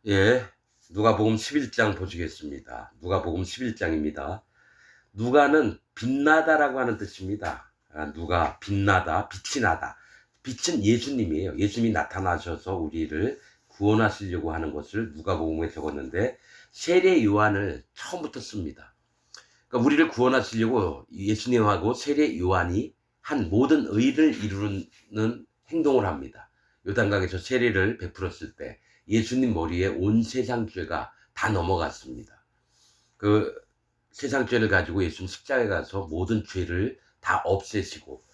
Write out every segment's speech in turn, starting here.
예, 누가복음 11장 보시겠습니다. 누가복음 11장입니다. 누가는 빛나다라고 하는 뜻입니다. 누가 빛나다, 빛이 나다. 빛은 예수님이에요. 예수님이 나타나셔서 우리를 구원하시려고 하는 것을 누가복음에 적었는데 세례 요한을 처음부터 씁니다. 그러니까 우리를 구원하시려고 예수님하고 세례 요한이 한 모든 의를 이루는 행동을 합니다. 요단강에서 세례를 베풀었을 때 예수님 머리에 온 세상 죄가 다 넘어갔습니다. 그 세상 죄를 가지고 예수님 십자가에 가서 모든 죄를 다 없애시고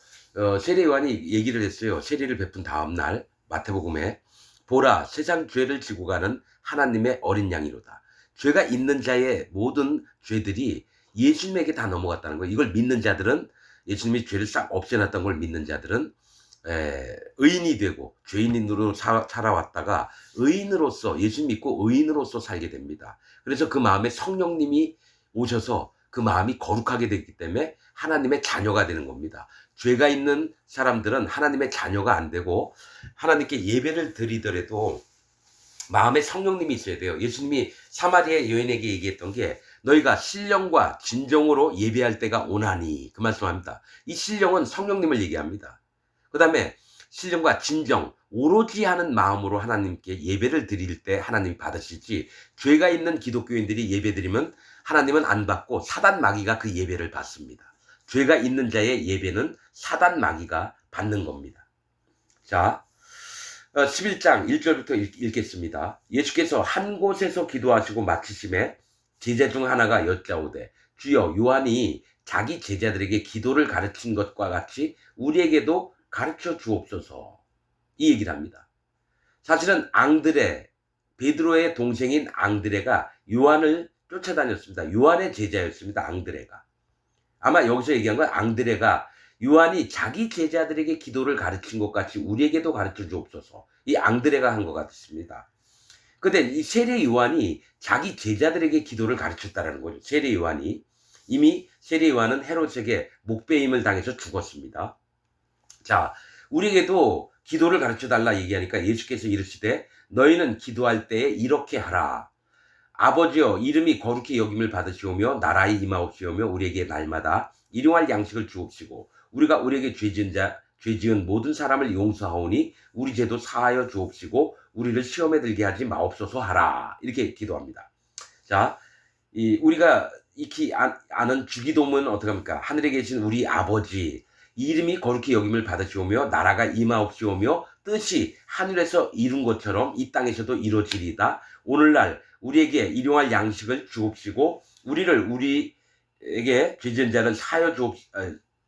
세례 요한이 얘기를 했어요. 세례를 베푼 다음 날 마태복음에 보라 세상 죄를 지고 가는 하나님의 어린 양이로다. 죄가 있는 자의 모든 죄들이 예수님에게 다 넘어갔다는 거예요. 이걸 믿는 자들은 예수님이 죄를 싹 없애놨던 걸 믿는 자들은 의인이 되고 죄인으로 살아왔다가 의인으로서 예수 믿고 의인으로서 살게 됩니다. 그래서 그 마음에 성령님이 오셔서 그 마음이 거룩하게 됐기 때문에 하나님의 자녀가 되는 겁니다. 죄가 있는 사람들은 하나님의 자녀가 안 되고 하나님께 예배를 드리더라도 마음에 성령님이 있어야 돼요. 예수님이 사마리아 여인에게 얘기했던 게 너희가 신령과 진정으로 예배할 때가 오나니 그 말씀합니다. 이 신령은 성령님을 얘기합니다. 그 다음에 신령과 진정 오로지 하는 마음으로 하나님께 예배를 드릴 때 하나님이 받으시지 죄가 있는 기독교인들이 예배 드리면 하나님은 안 받고 사단 마귀가 그 예배를 받습니다. 죄가 있는 자의 예배는 사단 마귀가 받는 겁니다. 자 11장 1절부터 읽겠습니다. 예수께서 한 곳에서 기도하시고 마치심에 제자 중 하나가 여짜오되 주여 요한이 자기 제자들에게 기도를 가르친 것과 같이 우리에게도 가르쳐 주옵소서 이 얘기를 합니다. 사실은 앙드레 베드로의 동생인 앙드레가 요한을 쫓아다녔습니다. 요한의 제자였습니다. 앙드레가. 아마 여기서 얘기한 건 앙드레가 요한이 자기 제자들에게 기도를 가르친 것 같이 우리에게도 가르쳐 주옵소서. 이 앙드레가 한 것 같습니다. 근데 이 세례 요한이 자기 제자들에게 기도를 가르쳤다라는 거죠. 세례 요한이. 이미 세례 요한은 헤롯에게 목배임을 당해서 죽었습니다. 자, 우리에게도 기도를 가르쳐 달라 얘기하니까 예수께서 이르시되 너희는 기도할 때에 이렇게 하라. 아버지여 이름이 거룩히 여김을 받으시오며 나라의 임하옵시오며 우리에게 날마다 일용할 양식을 주옵시고 우리가 우리에게 죄지은 모든 사람을 용서하오니 우리 죄도 사하여 주옵시고 우리를 시험에 들게 하지 마옵소서 하라. 이렇게 기도합니다. 자, 우리가 익히 아는 주기도문은 어떻게 합니까? 하늘에 계신 우리 아버지 이름이 거룩히 여김을 받으시오며 나라가 임하옵시오며 뜻이 하늘에서 이룬 것처럼 이 땅에서도 이루어지리이다. 오늘날 우리에게 일용할 양식을 주옵시고 우리에게 죄진 자를 사여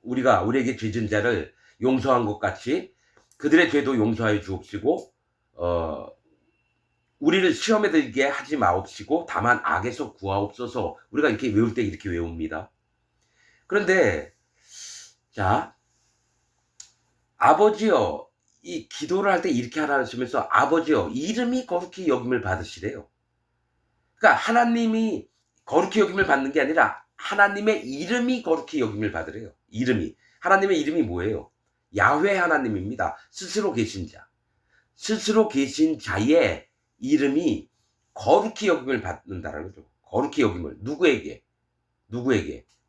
우리가 우리에게 죄진 자를 용서한 것 같이 그들의 죄도 용서하여 주옵시고 우리를 시험에 들게 하지 마옵시고 다만 악에서 구하옵소서. 우리가 이렇게 외울 때 이렇게 외웁니다. 그런데 자 아버지여 이 기도를 할 때 이렇게 하라 하시면서 아버지여 이름이 거룩히 여김을 받으시래요. 그러니까 하나님이 거룩히 여김을 받는 게 아니라 하나님의 이름이 거룩히 여김을 받으래요. 이름이. 하나님의 이름이 뭐예요? 야훼 하나님입니다. 스스로 계신 자. 스스로 계신 자의 이름이 거룩히 여김을 받는다는 거죠. 거룩히 여김을. 누구에게?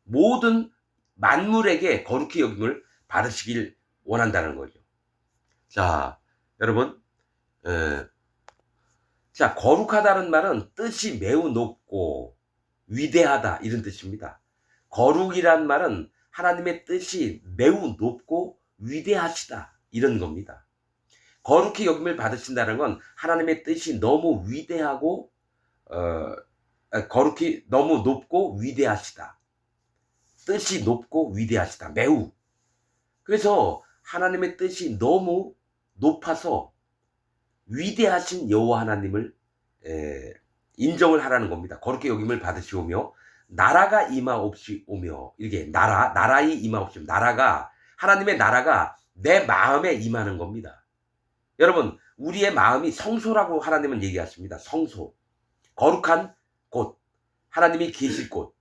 모든 만물에게 거룩히 여김을 받으시길 원한다는 거죠. 자, 여러분, 자, 거룩하다는 말은 뜻이 매우 높고 위대하다 이런 뜻입니다. 거룩이란 말은 하나님의 뜻이 매우 높고 위대하시다 이런 겁니다. 거룩히 여김을 받으신다는 건 하나님의 뜻이 너무 위대하고 거룩히 너무 높고 위대하시다. 뜻이 높고 위대하시다. 매우. 그래서 하나님의 뜻이 너무 높아서 위대하신 여호와 하나님을 인정을 하라는 겁니다. 거룩히 여김을 받으시오며 나라가 임하옵시오며 이렇게 나라의 임하옵시오며 나라가 하나님의 나라가 내 마음에 임하는 겁니다. 여러분 우리의 마음이 성소라고 하나님은 얘기하십니다. 성소 거룩한 곳 하나님이 계실 곳.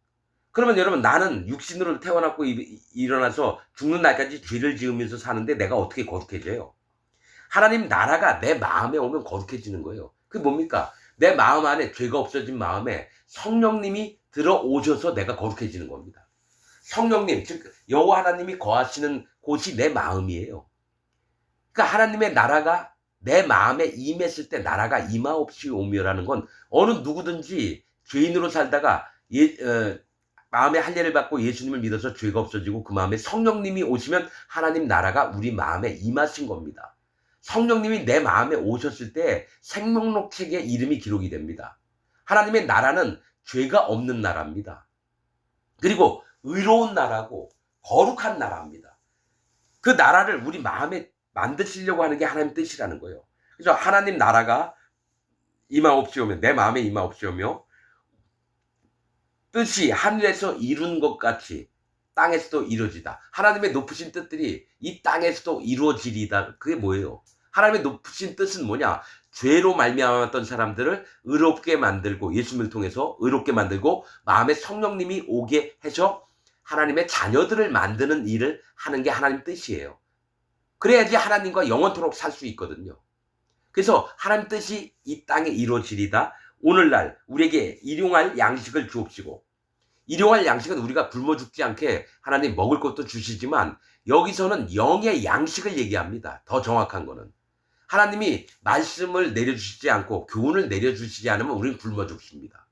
그러면 여러분 나는 육신으로 태어났고 일어나서 죽는 날까지 죄를 지으면서 사는데 내가 어떻게 거룩해져요? 하나님 나라가 내 마음에 오면 거룩해지는 거예요. 그게 뭡니까? 내 마음 안에 죄가 없어진 마음에 성령님이 들어오셔서 내가 거룩해지는 겁니다. 성령님, 즉 여호와 하나님이 거하시는 곳이 내 마음이에요. 그러니까 하나님의 나라가 내 마음에 임했을 때 나라가 임하옵시오며라는 건 어느 누구든지 죄인으로 살다가 마음의 할례를 받고 예수님을 믿어서 죄가 없어지고 그 마음에 성령님이 오시면 하나님 나라가 우리 마음에 임하신 겁니다. 성령님이 내 마음에 오셨을 때 생명록 책에 이름이 기록이 됩니다. 하나님의 나라는 죄가 없는 나라입니다. 그리고 의로운 나라고 거룩한 나라입니다. 그 나라를 우리 마음에 만드시려고 하는 게 하나님 뜻이라는 거예요. 그래서 하나님 나라가 임하옵시오며, 내 마음에 임하옵시오며, 뜻이 하늘에서 이룬 것 같이 땅에서도 이루어지다. 하나님의 높으신 뜻들이 이 땅에서도 이루어지리다. 그게 뭐예요? 하나님의 높으신 뜻은 뭐냐? 죄로 말미암았던 사람들을 의롭게 만들고, 예수님을 통해서 의롭게 만들고 마음에 성령님이 오게 해서 하나님의 자녀들을 만드는 일을 하는 게 하나님 뜻이에요. 그래야지 하나님과 영원토록 살 수 있거든요. 그래서 하나님 뜻이 이 땅에 이루어지리다. 오늘날 우리에게 일용할 양식을 주옵시고, 일용할 양식은 우리가 굶어 죽지 않게 하나님 먹을 것도 주시지만 여기서는 영의 양식을 얘기합니다. 더 정확한 거는 하나님이 말씀을 내려주시지 않고 교훈을 내려주시지 않으면 우리는 굶어 죽습니다.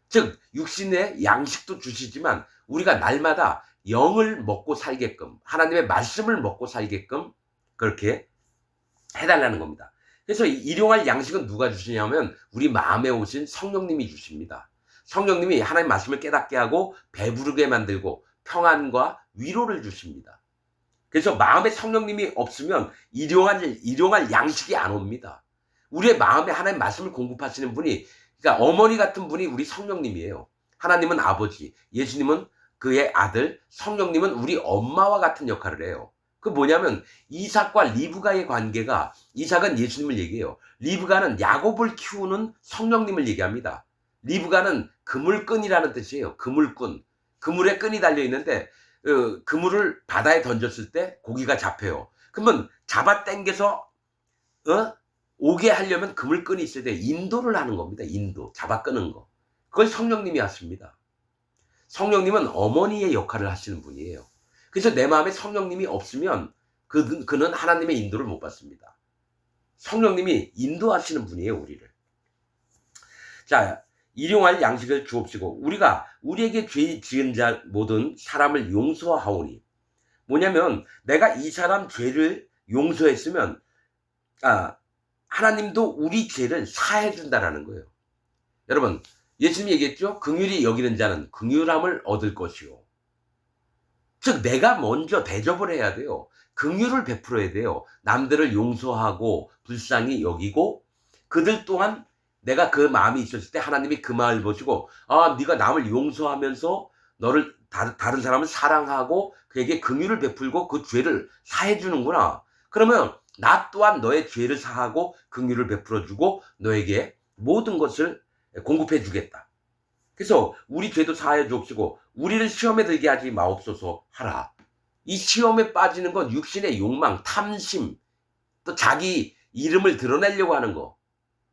즉 육신의 양식도 주시지만 우리가 날마다 영을 먹고 살게끔, 하나님의 말씀을 먹고 살게끔 그렇게 해달라는 겁니다. 그래서 일용할 양식은 누가 주시냐면 우리 마음에 오신 성령님이 주십니다. 성령님이 하나님 말씀을 깨닫게 하고 배부르게 만들고 평안과 위로를 주십니다. 그래서 마음에 성령님이 없으면 일용할 양식이 안 옵니다. 우리의 마음에 하나님 말씀을 공급하시는 분이, 그러니까 어머니 같은 분이 우리 성령님이에요. 하나님은 아버지, 예수님은 그의 아들, 성령님은 우리 엄마와 같은 역할을 해요. 그 뭐냐면 이삭과 리브가의 관계가, 이삭은 예수님을 얘기해요. 리브가는 야곱을 키우는 성령님을 얘기합니다. 리브가는 그물끈이라는 뜻이에요. 그물끈. 그물에 끈이 달려 있는데 그물을 바다에 던졌을 때 고기가 잡혀요. 그러면 잡아 당겨서 오게 하려면 그물끈이 있어야 돼. 인도를 하는 겁니다. 인도. 잡아 끄는 거. 그걸 성령님이 하십니다. 성령님은 어머니의 역할을 하시는 분이에요. 그래서 내 마음에 성령님이 없으면 그는 하나님의 인도를 못 받습니다. 성령님이 인도하시는 분이에요, 우리를. 자, 일용할 양식을 주옵시고, 우리가 우리에게 죄 지은 자 모든 사람을 용서하오니, 뭐냐면 내가 이 사람 죄를 용서했으면 하나님도 우리 죄를 사해 준다라는 거예요. 여러분, 예수님이 얘기했죠. 긍휼히 여기는 자는 긍휼함을 얻을 것이요. 즉 내가 먼저 대접을 해야 돼요. 긍휼을 베풀어야 돼요. 남들을 용서하고 불쌍히 여기고, 그들 또한 내가 그 마음이 있었을 때 하나님이 그 마음을 보시고, 네가 남을 용서하면서 너를 다른 사람을 사랑하고 그에게 긍휼을 베풀고 그 죄를 사해 주는구나. 그러면 나 또한 너의 죄를 사하고 긍휼을 베풀어주고 너에게 모든 것을 공급해 주겠다. 그래서 우리 죄도 사하여 주옵시고 우리를 시험에 들게 하지 마옵소서 하라. 이 시험에 빠지는 건 육신의 욕망, 탐심, 또 자기 이름을 드러내려고 하는 거,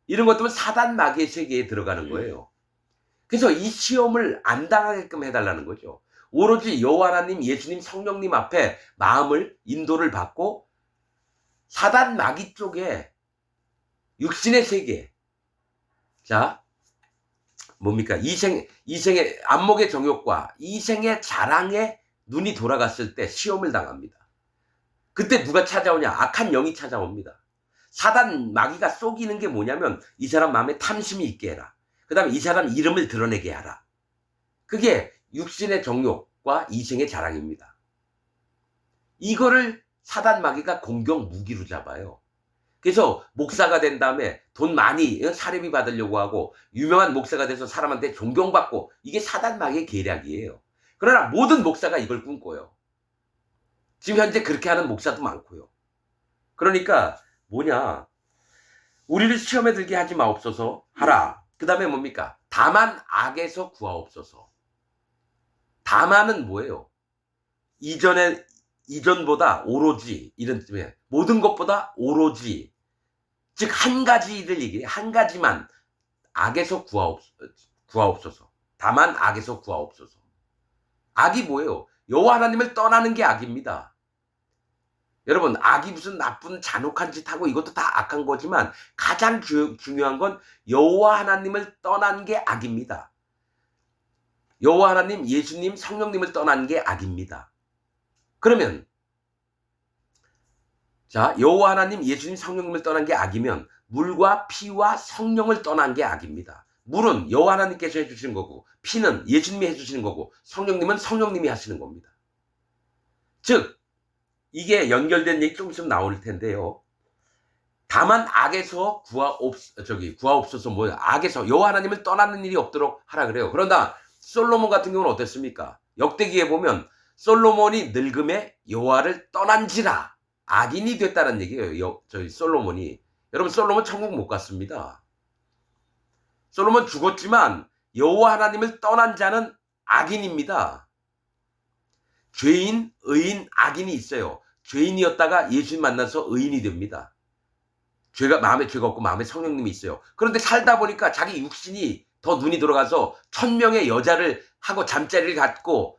이런 것들은 사단 마귀의 세계에 들어가는 거예요. 그래서 이 시험을 안 당하게끔 해달라는 거죠. 오로지 여호와 하나님, 예수님, 성령님 앞에 마음을, 인도를 받고 사단 마귀 쪽에 육신의 세계, 자 뭡니까? 이생의 안목의 정욕과 이생의 자랑에 눈이 돌아갔을 때 시험을 당합니다. 그때 누가 찾아오냐? 악한 영이 찾아옵니다. 사단 마귀가 속이는 게 뭐냐면 이 사람 마음에 탐심이 있게 해라. 그 다음에 이 사람 이름을 드러내게 하라. 그게 육신의 정욕과 이생의 자랑입니다. 이거를 사단 마귀가 공격 무기로 잡아요. 그래서 목사가 된 다음에 돈 많이 사례비 받으려고 하고 유명한 목사가 돼서 사람한테 존경받고, 이게 사단 마귀의 계략이에요. 그러나 모든 목사가 이걸 꿈꿔요. 지금 현재 그렇게 하는 목사도 많고요. 그러니까 뭐냐, 우리를 시험에 들게 하지 마옵소서 하라. 그 다음에 뭡니까? 다만 악에서 구하옵소서. 다만은 뭐예요? 이전보다 오로지, 이런 뜻이에요. 모든 것보다 오로지, 즉 한 가지를 얘기해요. 한 가지만, 악에서 구하옵소서. 다만 악에서 구하옵소서. 악이 뭐예요? 여호와 하나님을 떠나는 게 악입니다. 여러분, 악이 무슨 나쁜 잔혹한 짓 하고 이것도 다 악한 거지만 가장 중요한 건 여호와 하나님을 떠난 게 악입니다. 여호와 하나님, 예수님, 성령님을 떠난 게 악입니다. 그러면 자, 여호와 하나님, 예수님, 성령님을 떠난 게 악이면 물과 피와 성령을 떠난 게 악입니다. 물은 여호와 하나님께서 해주시는 거고, 피는 예수님이 해주시는 거고, 성령님은 성령님이 하시는 겁니다. 즉 이게 연결된 얘기 좀 있으면 나올 텐데요. 다만 악에서 구하옵소서. 뭐야? 악에서 여호와 하나님을 떠나는 일이 없도록 하라 그래요. 그런다 솔로몬 같은 경우는 어땠습니까? 역대기에 보면 솔로몬이 늙음에 여호와를 떠난지라 악인이 됐다는 얘기예요. 저희 솔로몬이. 여러분, 솔로몬 천국 못 갔습니다. 솔로몬 죽었지만 여호와 하나님을 떠난 자는 악인입니다. 죄인, 의인, 악인이 있어요. 죄인이었다가 예수님 만나서 의인이 됩니다. 마음에 죄가 없고 마음에 성령님이 있어요. 그런데 살다 보니까 자기 육신이 더 눈이 돌아가서 1000명의 여자를 하고 잠자리를 갖고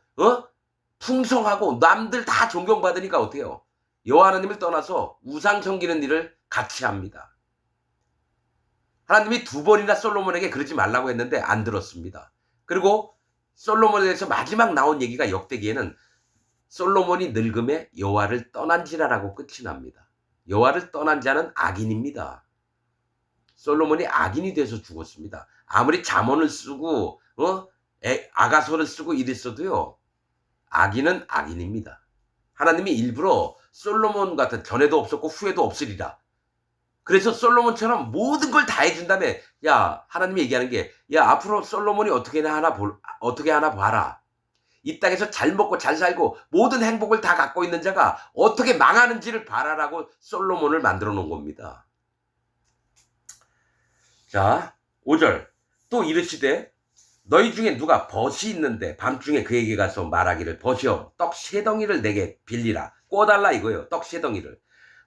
풍성하고 남들 다 존경받으니까 어때요? 여호와 하나님을 떠나서 우상 섬기는 일을 같이 합니다. 하나님이 2번이나 솔로몬에게 그러지 말라고 했는데 안 들었습니다. 그리고 솔로몬에 대해서 마지막 나온 얘기가 역대기에는 솔로몬이 늙음에 여호와를 떠난지라라고 끝이 납니다. 여호와를 떠난 자는 악인입니다. 솔로몬이 악인이 돼서 죽었습니다. 아무리 잠언을 쓰고 아가서를 쓰고 이랬어도요. 악인은 악인입니다. 하나님이 일부러 솔로몬 같은 전에도 없었고 후에도 없으리라. 그래서 솔로몬처럼 모든 걸 다 해준 다음에 야, 하나님이 얘기하는 게 야, 앞으로 솔로몬이 어떻게 하나 봐라. 이 땅에서 잘 먹고 잘 살고 모든 행복을 다 갖고 있는 자가 어떻게 망하는지를 봐라라고 솔로몬을 만들어 놓은 겁니다. 자, 5절. 또 이르시되 너희 중에 누가 벗이 있는데 밤중에 그에게 가서 말하기를 벗이여 떡 3덩이를 내게 빌리라. 꿔달라 이거예요. 떡 3덩이를.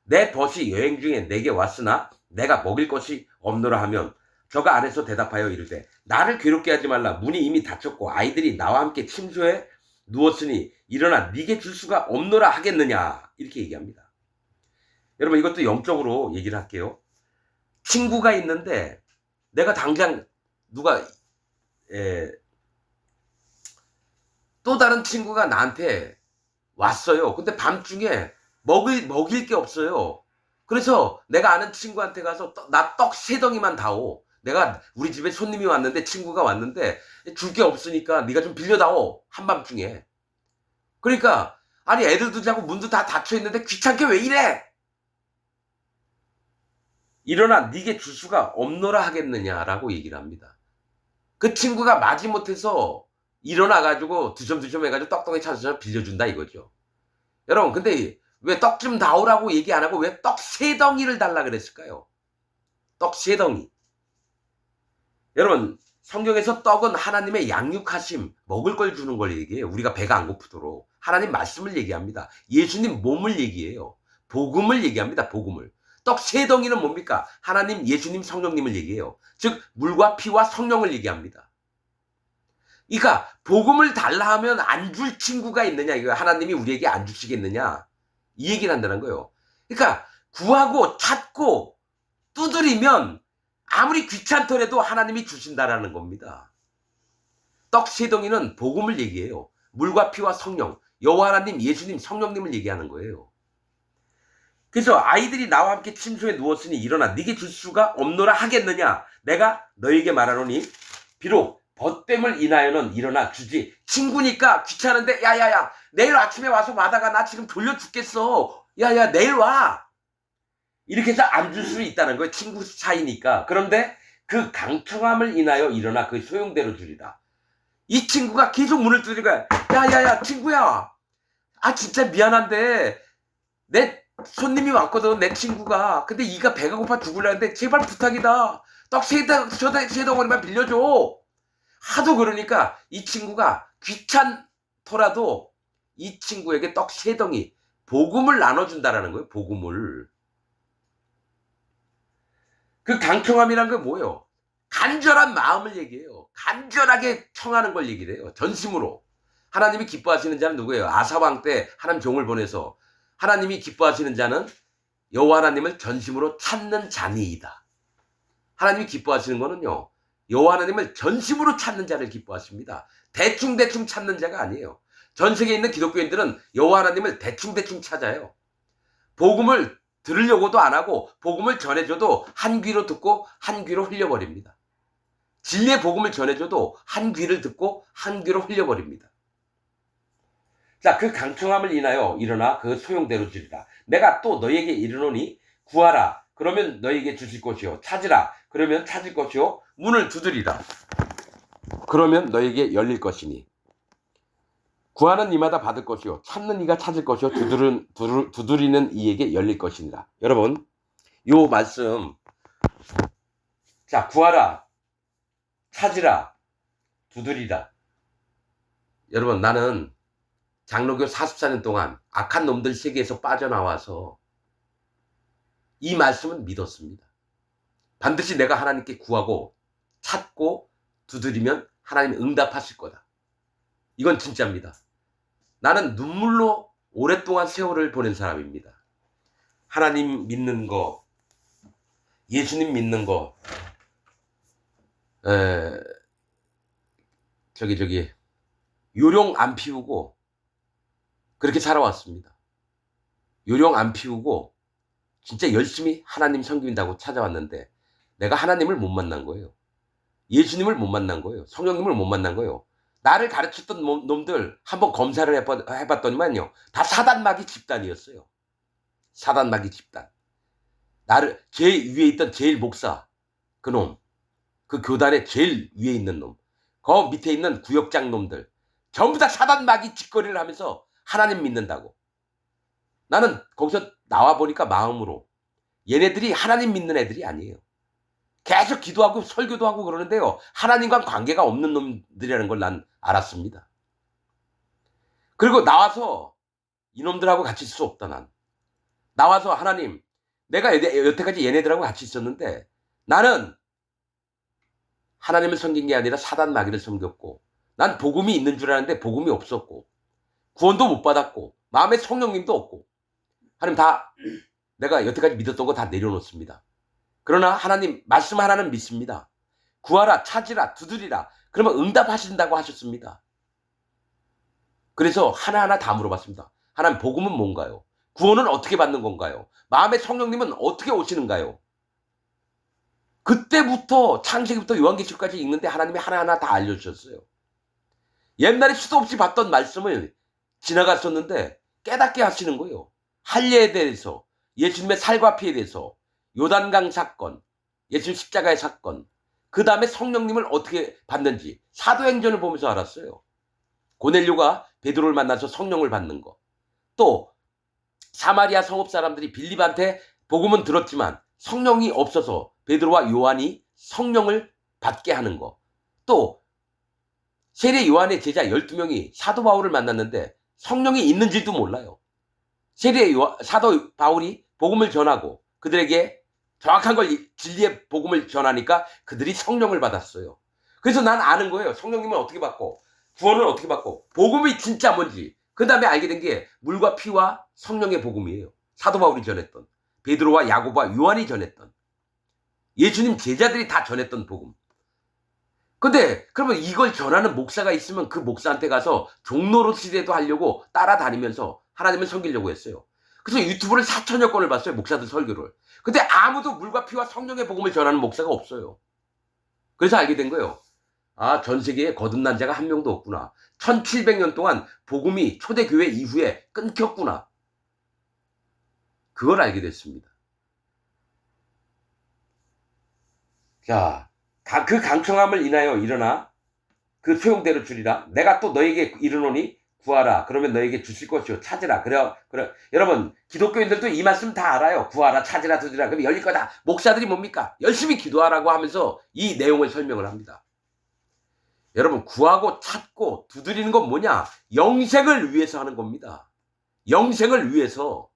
내 벗이 여행 중에 내게 왔으나 내가 먹일 것이 없노라 하면 저가 안에서 대답하여 이르되 나를 괴롭게 하지 말라. 문이 이미 닫혔고 아이들이 나와 함께 침소에 누웠으니 일어나 네게 줄 수가 없노라 하겠느냐. 이렇게 얘기합니다. 여러분, 이것도 영적으로 얘기를 할게요. 친구가 있는데 내가 당장 또 다른 친구가 나한테 왔어요. 근데 밤중에 먹일 게 없어요. 그래서 내가 아는 친구한테 가서 나 떡 3덩이만 다오. 내가 우리 집에 손님이 왔는데 친구가 왔는데 줄 게 없으니까 네가 좀 빌려다오. 한밤중에. 그러니까 아니 애들도 자고 문도 다 닫혀 있는데 귀찮게 왜 이래? 일어나 네게 줄 수가 없노라 하겠느냐라고 얘기를 합니다. 그 친구가 마지못해서 일어나가지고 두점두점 해가지고 떡덩이 찾아서 빌려준다 이거죠. 여러분, 근데 왜 떡 좀 다오라고 얘기 안 하고 왜 떡 3덩이를 달라 그랬을까요? 떡 3덩이. 여러분, 성경에서 떡은 하나님의 양육하심, 먹을 걸 주는 걸 얘기해요. 우리가 배가 안 고프도록. 하나님 말씀을 얘기합니다. 예수님 몸을 얘기해요. 복음을 얘기합니다. 복음을. 떡 3덩이는 뭡니까? 하나님, 예수님, 성령님을 얘기해요. 즉 물과 피와 성령을 얘기합니다. 그러니까 복음을 달라 하면 안 줄 친구가 있느냐, 이거 하나님이 우리에게 안 주시겠느냐, 이 얘기를 한다는 거예요. 그러니까 구하고 찾고 두드리면 아무리 귀찮더라도 하나님이 주신다라는 겁니다. 떡 3덩이는 복음을 얘기해요. 물과 피와 성령, 여호와 하나님, 예수님, 성령님을 얘기하는 거예요. 그래서 아이들이 나와 함께 침소에 누웠으니 일어나 네게 줄 수가 없노라 하겠느냐. 내가 너에게 말하노니 비록 벗됨을 인하여는 일어나 주지. 친구니까 귀찮은데 야야야 내일 아침에 와서 받아가. 나 지금 졸려 죽겠어. 야야 내일 와. 이렇게 해서 안 줄 수 있다는 거예요. 친구 사이니까. 그런데 그 강청함을 인하여 일어나 그 소용대로 주리라. 이 친구가 계속 문을 두드리고 야야야 친구야. 아 진짜 미안한데 내 손님이 왔거든, 내 친구가. 근데 이가 배가 고파 죽으려는데 제발 부탁이다. 떡 3덩어리만 빌려줘. 하도 그러니까 이 친구가 귀찮더라도 이 친구에게 떡 3덩이 복음을 나눠준다라는 거예요. 복음을. 그 강청함이란 게 뭐예요? 간절한 마음을 얘기해요. 간절하게 청하는 걸 얘기를 해요. 전심으로. 하나님이 기뻐하시는 자는 누구예요? 아사왕 때 하나님 종을 보내서 하나님이 기뻐하시는 자는 여호와 하나님을 전심으로 찾는 자니이다. 하나님이 기뻐하시는 거는요, 여호와 하나님을 전심으로 찾는 자를 기뻐하십니다. 대충대충 찾는 자가 아니에요. 전 세계에 있는 기독교인들은 여호와 하나님을 대충대충 찾아요. 복음을 들으려고도 안 하고 복음을 전해줘도 한 귀로 듣고 한 귀로 흘려버립니다. 진리의 복음을 전해줘도 한 귀를 듣고 한 귀로 흘려버립니다. 자, 그 강청함을 인하여 일어나 그 소용대로 주리라. 내가 또 너에게 이르노니 구하라. 그러면 너에게 주실 것이요. 찾으라. 그러면 찾을 것이요. 문을 두드리라. 그러면 너에게 열릴 것이니. 구하는 이마다 받을 것이요. 찾는 이가 찾을 것이요. 두드리는 이에게 열릴 것이니라. 여러분, 요 말씀. 자, 구하라. 찾으라. 두드리라. 여러분, 나는 장로교 44년 동안 악한 놈들 세계에서 빠져나와서 이 말씀은 믿었습니다. 반드시 내가 하나님께 구하고 찾고 두드리면 하나님 응답하실 거다. 이건 진짜입니다. 나는 눈물로 오랫동안 세월을 보낸 사람입니다. 하나님 믿는 거, 예수님 믿는 거, 요령 안 피우고 그렇게 살아왔습니다. 요령 안 피우고 진짜 열심히 하나님 섬긴다고 찾아왔는데 내가 하나님을 못 만난 거예요. 예수님을 못 만난 거예요. 성령님을 못 만난 거예요. 나를 가르쳤던 놈들 한번 검사를 해봤더니만요. 다 사단마귀 집단이었어요. 사단마귀 집단. 나를 제일 위에 있던 제일 목사 그 놈. 그 교단의 제일 위에 있는 놈. 그 밑에 있는 구역장 놈들. 전부 다 사단마귀 짓거리를 하면서 하나님 믿는다고. 나는 거기서 나와보니까 마음으로 얘네들이 하나님 믿는 애들이 아니에요. 계속 기도하고 설교도 하고 그러는데요. 하나님과 관계가 없는 놈들이라는 걸 난 알았습니다. 그리고 나와서 이놈들하고 같이 있을 수 없다 난. 나와서 하나님, 내가 여태까지 얘네들하고 같이 있었는데 나는 하나님을 섬긴 게 아니라 사단 마귀를 섬겼고 난 복음이 있는 줄 알았는데 복음이 없었고 구원도 못 받았고 마음에 성령님도 없고 하나님 다 내가 여태까지 믿었던 거 다 내려놓습니다. 그러나 하나님 말씀 하나는 믿습니다. 구하라, 찾으라, 두드리라. 그러면 응답하신다고 하셨습니다. 그래서 하나하나 다 물어봤습니다. 하나님 복음은 뭔가요? 구원은 어떻게 받는 건가요? 마음의 성령님은 어떻게 오시는가요? 그때부터 창세기부터 요한계시록까지 읽는데 하나님이 하나하나 다 알려주셨어요. 옛날에 수도 없이 봤던 말씀을 지나갔었는데 깨닫게 하시는 거예요. 할례에 대해서, 예수님의 살과 피에 대해서, 요단강 사건, 예수님 십자가의 사건, 그 다음에 성령님을 어떻게 받는지 사도행전을 보면서 알았어요. 고넬료가 베드로를 만나서 성령을 받는 거. 또 사마리아 성읍 사람들이 빌립한테 복음은 들었지만 성령이 없어서 베드로와 요한이 성령을 받게 하는 거. 또 세례 요한의 제자 12명이 사도 바울을 만났는데 성령이 있는지도 몰라요. 사도 바울이 복음을 전하고 그들에게 정확한 걸 진리의 복음을 전하니까 그들이 성령을 받았어요. 그래서 난 아는 거예요. 성령님은 어떻게 받고 구원을 어떻게 받고 복음이 진짜 뭔지. 그 다음에 알게 된 게 물과 피와 성령의 복음이에요. 사도 바울이 전했던, 베드로와 야고보와 요한이 전했던, 예수님 제자들이 다 전했던 복음. 근데 그러면 이걸 전하는 목사가 있으면 그 목사한테 가서 종로로 시대도 하려고 따라다니면서 하나님을 섬기려고 했어요. 그래서 유튜브를 4천여 건을 봤어요. 목사들 설교를. 근데 아무도 물과 피와 성령의 복음을 전하는 목사가 없어요. 그래서 알게 된 거예요. 아, 전 세계에 거듭난 자가 한 명도 없구나. 1700년 동안 복음이 초대교회 이후에 끊겼구나. 그걸 알게 됐습니다. 자, 그 강청함을 인하여 일어나 그 소용대로 주리라. 내가 또 너에게 이르노니 구하라. 그러면 너에게 주실 것이요. 찾으라. 그래. 여러분, 기독교인들도 이 말씀 다 알아요. 구하라, 찾으라, 두드리라. 그럼 열릴 거다. 목사들이 뭡니까? 열심히 기도하라고 하면서 이 내용을 설명을 합니다. 여러분, 구하고 찾고 두드리는 건 뭐냐? 영생을 위해서 하는 겁니다. 영생을 위해서.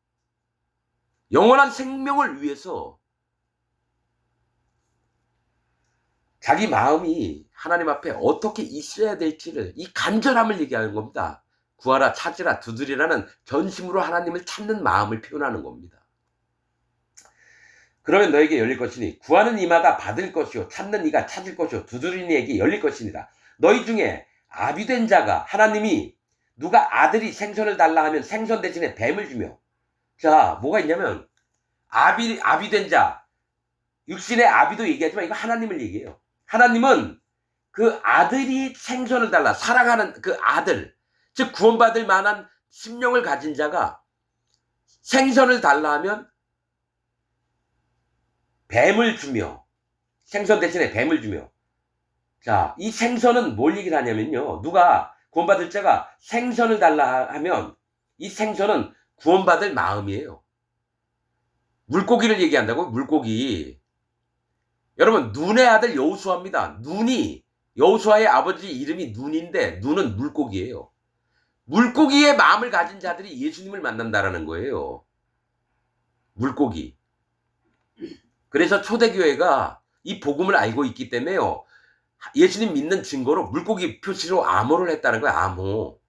영원한 생명을 위해서. 자기 마음이 하나님 앞에 어떻게 있어야 될지를, 이 간절함을 얘기하는 겁니다. 구하라, 찾으라, 두드리라는 전심으로 하나님을 찾는 마음을 표현하는 겁니다. 그러면 너에게 열릴 것이니 구하는 이마다 받을 것이요 찾는 이가 찾을 것이요 두드리는 이에게 열릴 것이니라. 너희 중에 아비된 자가, 하나님이 누가 아들이 생선을 달라 하면 생선 대신에 뱀을 주며, 자 뭐가 있냐면 아비된 자, 육신의 아비도 얘기하지만 이거 하나님을 얘기해요. 하나님은 그 아들이 생선을 달라, 사랑하는 그 아들, 즉 구원받을 만한 심령을 가진 자가 생선을 달라 하면 뱀을 주며, 생선 대신에 뱀을 주며. 자, 이 생선은 뭘 얘기를 하냐면요, 누가 구원받을 자가 생선을 달라 하면 이 생선은 구원받을 마음이에요. 물고기를 얘기한다고? 물고기. 여러분, 눈의 아들 여호수아입니다. 눈이, 여호수아의 아버지 이름이 눈인데 눈은 물고기예요. 물고기의 마음을 가진 자들이 예수님을 만난다라는 거예요. 물고기. 그래서 초대교회가 이 복음을 알고 있기 때문에요, 예수님 믿는 증거로 물고기 표시로 암호를 했다는 거예요. 암호.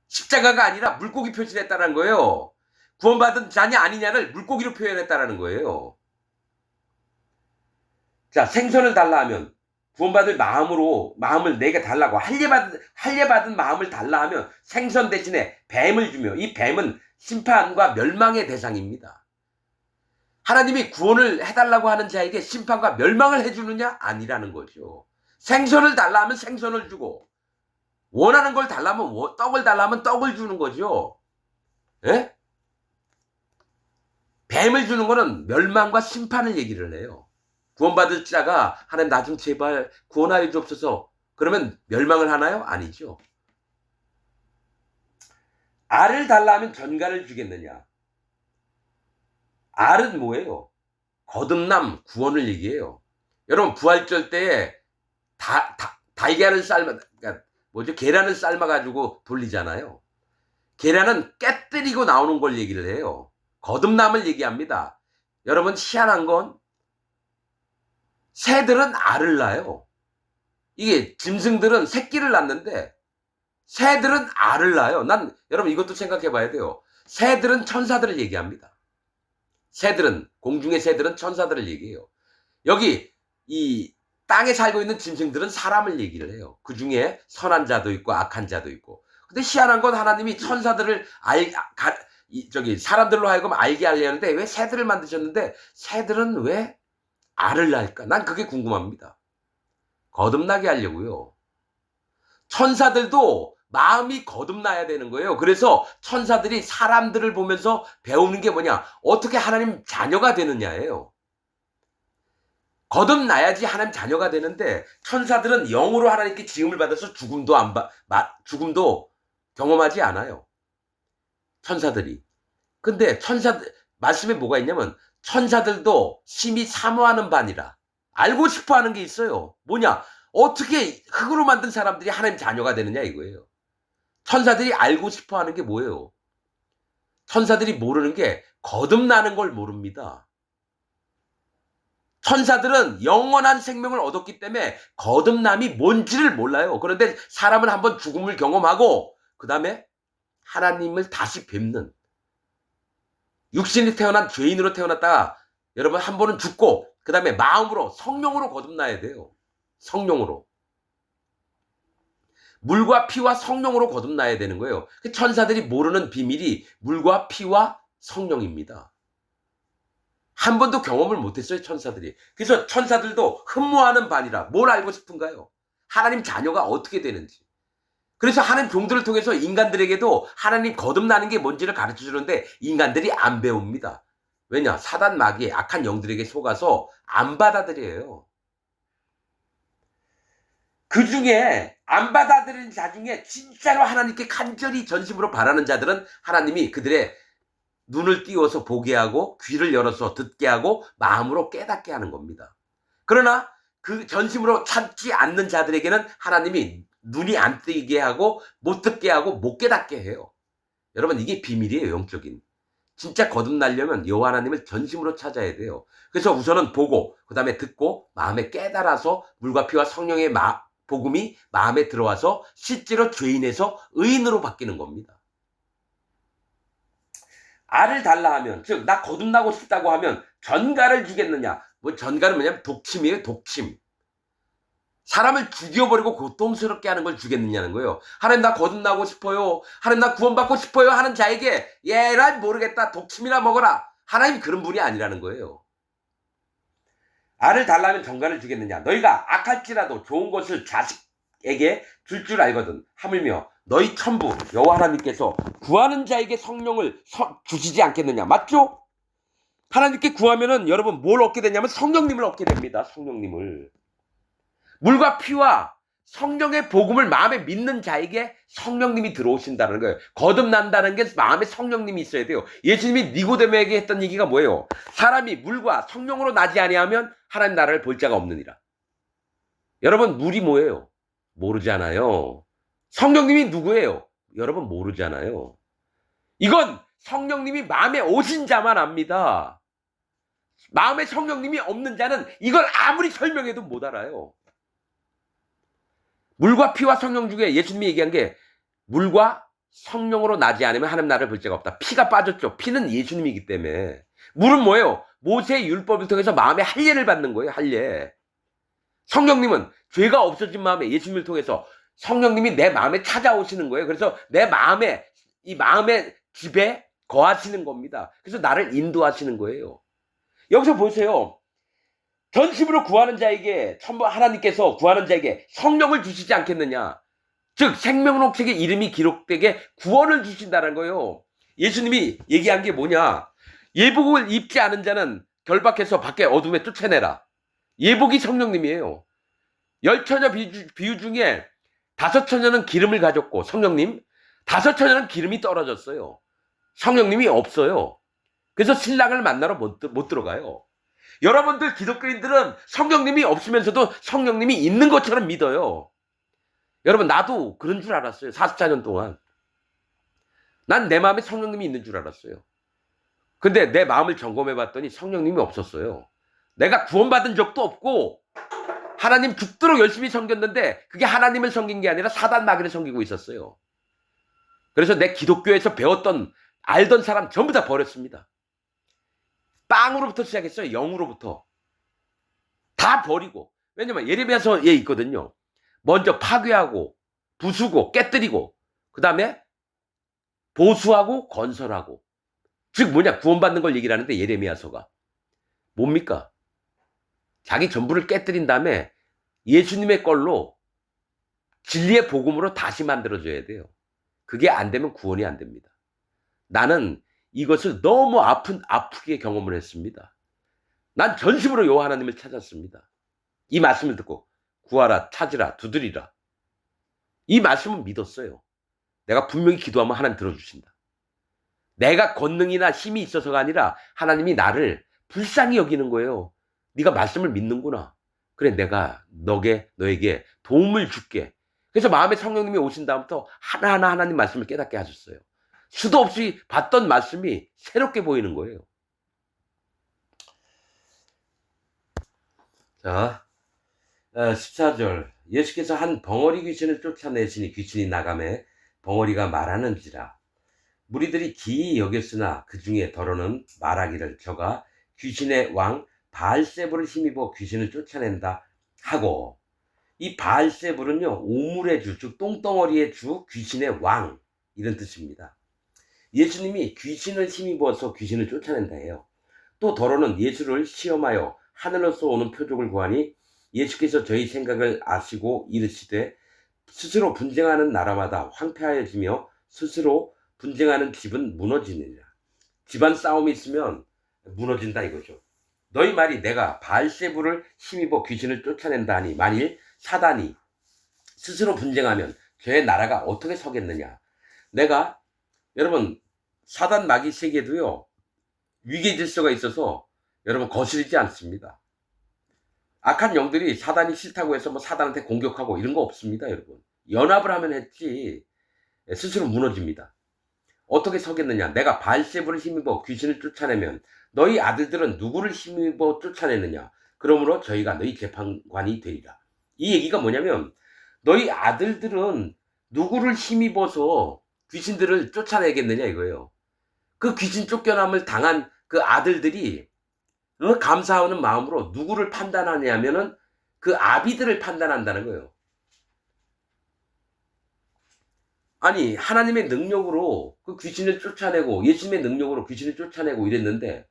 십자가가 아니라 물고기 표시를 했다는 거예요. 구원받은 자냐 아니냐를 물고기로 표현했다는 거예요. 자, 생선을 달라 하면 구원받을 마음을 내게 달라고, 할례받은 마음을 달라 하면 생선 대신에 뱀을 주며, 이 뱀은 심판과 멸망의 대상입니다. 하나님이 구원을 해달라고 하는 자에게 심판과 멸망을 해주느냐? 아니라는 거죠. 생선을 달라 하면 생선을 주고, 원하는 걸 달라 하면 떡을 달라 하면 떡을 주는 거죠. 예? 뱀을 주는 거는 멸망과 심판을 얘기를 해요. 구원받을 자가 하나님 나 좀 제발 구원하여 주옵소서, 그러면 멸망을 하나요? 아니죠. 알을 달라 하면 전갈을 주겠느냐? 알은 뭐예요? 거듭남, 구원을 얘기해요. 여러분, 부활절 때에 달걀을 그러니까 계란을 삶아가지고 돌리잖아요. 계란은 깨뜨리고 나오는 걸 얘기를 해요. 거듭남을 얘기합니다. 여러분, 희한한 건 새들은 알을 낳아요. 이게 짐승들은 새끼를 낳는데 새들은 알을 낳아요. 여러분 이것도 생각해 봐야 돼요. 새들은 천사들을 얘기합니다. 공중의 새들은 천사들을 얘기해요. 여기 이 땅에 살고 있는 짐승들은 사람을 얘기를 해요. 그 중에 선한 자도 있고 악한 자도 있고. 근데 희한한 건 하나님이 천사들을 사람들로 하여금 알게 하려는데 왜 새들을 만드셨는데 새들은 왜 알을 낳을까? 난 그게 궁금합니다. 거듭나게 하려고요. 천사들도 마음이 거듭나야 되는 거예요. 그래서 천사들이 사람들을 보면서 배우는 게 뭐냐? 어떻게 하나님 자녀가 되느냐예요. 거듭나야지 하나님 자녀가 되는데, 천사들은 영으로 하나님께 지음을 받아서 죽음도 경험하지 않아요. 천사들이. 근데 말씀에 뭐가 있냐면 천사들도 심히 사모하는 바니라. 알고 싶어 하는 게 있어요. 뭐냐? 어떻게 흙으로 만든 사람들이 하나님 자녀가 되느냐 이거예요. 천사들이 알고 싶어 하는 게 뭐예요? 천사들이 모르는 게 거듭나는 걸 모릅니다. 천사들은 영원한 생명을 얻었기 때문에 거듭남이 뭔지를 몰라요. 그런데 사람은 한번 죽음을 경험하고 그 다음에 하나님을 다시 뵙는, 육신이 태어난 죄인으로 태어났다가 여러분 한 번은 죽고 그 다음에 마음으로, 성령으로 거듭나야 돼요. 성령으로. 물과 피와 성령으로 거듭나야 되는 거예요. 천사들이 모르는 비밀이 물과 피와 성령입니다. 한 번도 경험을 못했어요, 천사들이. 그래서 천사들도 흠모하는 바니라. 뭘 알고 싶은가요? 하나님 자녀가 어떻게 되는지. 그래서 하나님 종들을 통해서 인간들에게도 하나님 거듭나는 게 뭔지를 가르쳐 주는데 인간들이 안 배웁니다. 왜냐? 사단 마귀의 악한 영들에게 속아서 안 받아들여요. 그 중에 안 받아들이는 자 중에 진짜로 하나님께 간절히 전심으로 바라는 자들은 하나님이 그들의 눈을 띄워서 보게 하고 귀를 열어서 듣게 하고 마음으로 깨닫게 하는 겁니다. 그러나 그 전심으로 찾지 않는 자들에게는 하나님이 눈이 안 뜨게 하고 못 듣게 하고 못 깨닫게 해요. 여러분, 이게 비밀이에요, 영적인. 진짜 거듭나려면 여호와 하나님을 전심으로 찾아야 돼요. 그래서 우선은 보고 그 다음에 듣고 마음에 깨달아서 물과 피와 성령의 복음이 마음에 들어와서 실제로 죄인에서 의인으로 바뀌는 겁니다. 알을 달라 하면, 즉 나 거듭나고 싶다고 하면 전가를 주겠느냐. 뭐 전가는 뭐냐면 독침이에요. 독침. 사람을 죽여버리고 고통스럽게 하는 걸 주겠느냐는 거예요. 하나님 나 거듭나고 싶어요. 하나님 나 구원받고 싶어요 하는 자에게 얘라 모르겠다 독침이나 먹어라. 하나님 그런 분이 아니라는 거예요. 알을 달라면 전가를 주겠느냐. 너희가 악할지라도 좋은 것을 자식에게 줄 줄 알거든. 하물며 너희 천부 여호와 하나님께서 구하는 자에게 성령을 주시지 않겠느냐. 맞죠? 하나님께 구하면은 여러분 뭘 얻게 되냐면 성령님을 얻게 됩니다. 성령님을. 물과 피와 성령의 복음을 마음에 믿는 자에게 성령님이 들어오신다는 거예요. 거듭난다는 게 마음에 성령님이 있어야 돼요. 예수님이 니고데모에게 했던 얘기가 뭐예요? 사람이 물과 성령으로 나지 아니하면 하나님 나라를 볼 자가 없느니라. 여러분 물이 뭐예요? 모르잖아요. 성령님이 누구예요? 여러분 모르잖아요. 이건 성령님이 마음에 오신 자만 압니다. 마음에 성령님이 없는 자는 이걸 아무리 설명해도 못 알아요. 물과 피와 성령 중에 예수님이 얘기한 게 물과 성령으로 나지 않으면 하나님 나라를 볼 자가 없다. 피가 빠졌죠. 피는 예수님이기 때문에. 물은 뭐예요? 모세의 율법을 통해서 마음의 할례를 받는 거예요. 할례. 성령님은 죄가 없어진 마음에 예수님을 통해서 성령님이 내 마음에 찾아오시는 거예요. 그래서 내 마음에 이 마음의 집에 거하시는 겁니다. 그래서 나를 인도하시는 거예요. 여기서 보세요. 전심으로 구하는 자에게 하나님께서 구하는 자에게 성령을 주시지 않겠느냐. 즉 생명록 책에 이름이 기록되게 구원을 주신다는 거예요. 예수님이 얘기한 게 뭐냐. 예복을 입지 않은 자는 결박해서 밖에 어둠에 쫓아내라. 예복이 성령님이에요. 10처녀 비유 중에 5처녀는 기름을 가졌고 성령님 5처녀는 기름이 떨어졌어요. 성령님이 없어요. 그래서 신랑을 만나러 못 들어가요. 여러분들 기독교인들은 성령님이 없으면서도 성령님이 있는 것처럼 믿어요. 여러분 나도 그런 줄 알았어요. 44년 동안. 난 내 마음에 성령님이 있는 줄 알았어요. 근데 내 마음을 점검해 봤더니 성령님이 없었어요. 내가 구원받은 적도 없고 하나님 죽도록 열심히 섬겼는데 그게 하나님을 섬긴 게 아니라 사단 마귀를 섬기고 있었어요. 그래서 내 기독교에서 배웠던 알던 사람 전부 다 버렸습니다. 빵으로부터 시작했어요. 0으로부터. 다 버리고. 왜냐면 예레미야서에 있거든요. 먼저 파괴하고 부수고 깨뜨리고 그 다음에 보수하고 건설하고. 즉 뭐냐 구원받는 걸 얘기를 하는데 예레미야서가. 뭡니까? 자기 전부를 깨뜨린 다음에 예수님의 걸로 진리의 복음으로 다시 만들어줘야 돼요. 그게 안 되면 구원이 안 됩니다. 나는 이것을 너무 아프게 경험을 했습니다. 난 전심으로 여호와 하나님을 찾았습니다. 이 말씀을 듣고 구하라, 찾으라, 두드리라. 이 말씀은 믿었어요. 내가 분명히 기도하면 하나님 들어주신다. 내가 권능이나 힘이 있어서가 아니라 하나님이 나를 불쌍히 여기는 거예요. 네가 말씀을 믿는구나. 그래 내가 너에게 도움을 줄게. 그래서 마음에 성령님이 오신 다음부터 하나하나 하나님 말씀을 깨닫게 하셨어요. 수도 없이 봤던 말씀이 새롭게 보이는 거예요. 자, 14절. 예수께서 한 벙어리 귀신을 쫓아내시니 귀신이 나가매 벙어리가 말하는지라. 무리들이 기이 여겼으나 그 중에 더러는 말하기를 저가 귀신의 왕 바알세불을 힘입어 귀신을 쫓아낸다 하고, 이 바알세불은요 오물의 주, 즉 똥덩어리의 주, 귀신의 왕 이런 뜻입니다. 예수님이 귀신을 힘입어서 귀신을 쫓아낸다 해요. 또 더러는 예수를 시험하여 하늘로서 오는 표적을 구하니 예수께서 저희 생각을 아시고 이르시되 스스로 분쟁하는 나라마다 황폐하여지며 스스로 분쟁하는 집은 무너지느니라. 집안 싸움이 있으면 무너진다 이거죠. 너희 말이 내가 바알세불을 힘입어 귀신을 쫓아낸다 하니 만일 사단이 스스로 분쟁하면 저의 나라가 어떻게 서겠느냐. 내가 여러분 사단 마귀 세계도요 위계 질서가 있어서 여러분 거스르지 않습니다. 악한 영들이 사단이 싫다고 해서 뭐 사단한테 공격하고 이런 거 없습니다. 여러분 연합을 하면 했지 스스로 무너집니다. 어떻게 서겠느냐? 내가 바알세불을 힘입어 귀신을 쫓아내면 너희 아들들은 누구를 힘입어 쫓아내느냐? 그러므로 저희가 너희 재판관이 되리라. 이 얘기가 뭐냐면 너희 아들들은 누구를 힘입어서 귀신들을 쫓아내겠느냐 이거예요. 그 귀신 쫓겨남을 당한 그 아들들이 감사하는 마음으로 누구를 판단하냐면은 그 아비들을 판단한다는 거예요. 아니 하나님의 능력으로 그 귀신을 쫓아내고 예수님의 능력으로 귀신을 쫓아내고 이랬는데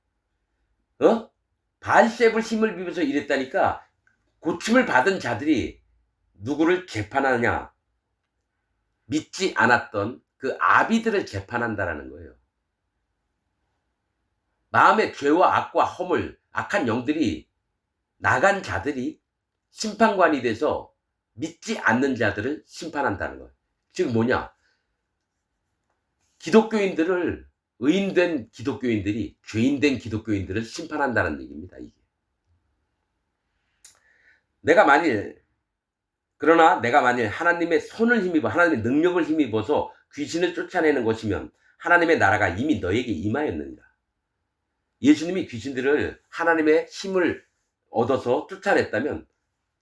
바알세불 힘을 비벼서 이랬다니까 고침을 받은 자들이 누구를 재판하냐? 믿지 않았던 그 아비들을 재판한다라는 거예요. 마음의 죄와 악과 허물, 악한 영들이 나간 자들이 심판관이 돼서 믿지 않는 자들을 심판한다는 거예요. 즉 뭐냐? 기독교인들을 의인된 기독교인들이 죄인된 기독교인들을 심판한다는 얘기입니다. 이게. 그러나 내가 만일 하나님의 손을 힘입어 하나님의 능력을 힘입어서 귀신을 쫓아내는 것이면 하나님의 나라가 이미 너에게 임하였느니라. 예수님이 귀신들을 하나님의 힘을 얻어서 쫓아냈다면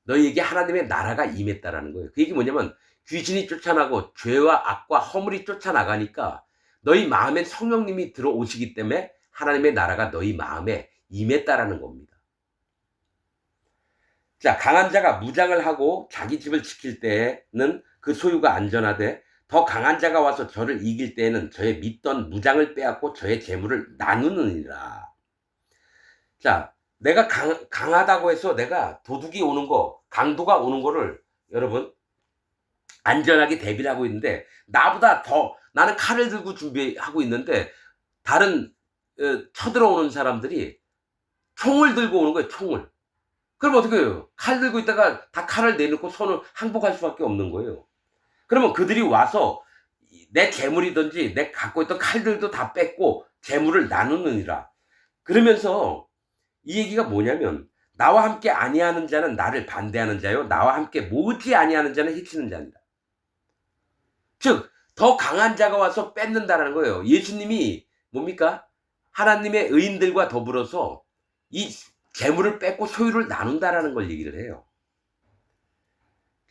너희에게 하나님의 나라가 임했다라는 거예요. 그 얘기 뭐냐면 귀신이 쫓아나고 죄와 악과 허물이 쫓아나가니까 너희 마음엔 성령님이 들어오시기 때문에 하나님의 나라가 너희 마음에 임했다라는 겁니다. 자, 강한 자가 무장을 하고 자기 집을 지킬 때에는 그 소유가 안전하되 더 강한 자가 와서 저를 이길 때에는 저의 믿던 무장을 빼앗고 저의 재물을 나누느니라. 자, 내가 강하다고 해서 내가 도둑이 오는 거, 강도가 오는 거를 여러분 안전하게 대비를 하고 있는데 나보다 더 나는 칼을 들고 준비하고 있는데 다른 쳐들어오는 사람들이 총을 들고 오는 거예요. 총을. 그럼 어떻게 해요? 칼 들고 있다가 다 칼을 내놓고 손을 항복할 수밖에 없는 거예요. 그러면 그들이 와서 내 재물이든지 내 갖고 있던 칼들도 다 뺏고 재물을 나누느니라. 그러면서 이 얘기가 뭐냐면 나와 함께 아니하는 자는 나를 반대하는 자요 나와 함께 모으지 아니하는 자는 해치는 자입니다. 즉 더 강한 자가 와서 뺏는다라는 거예요. 예수님이 뭡니까? 하나님의 의인들과 더불어서 이 재물을 뺏고 소유를 나눈다라는 걸 얘기를 해요.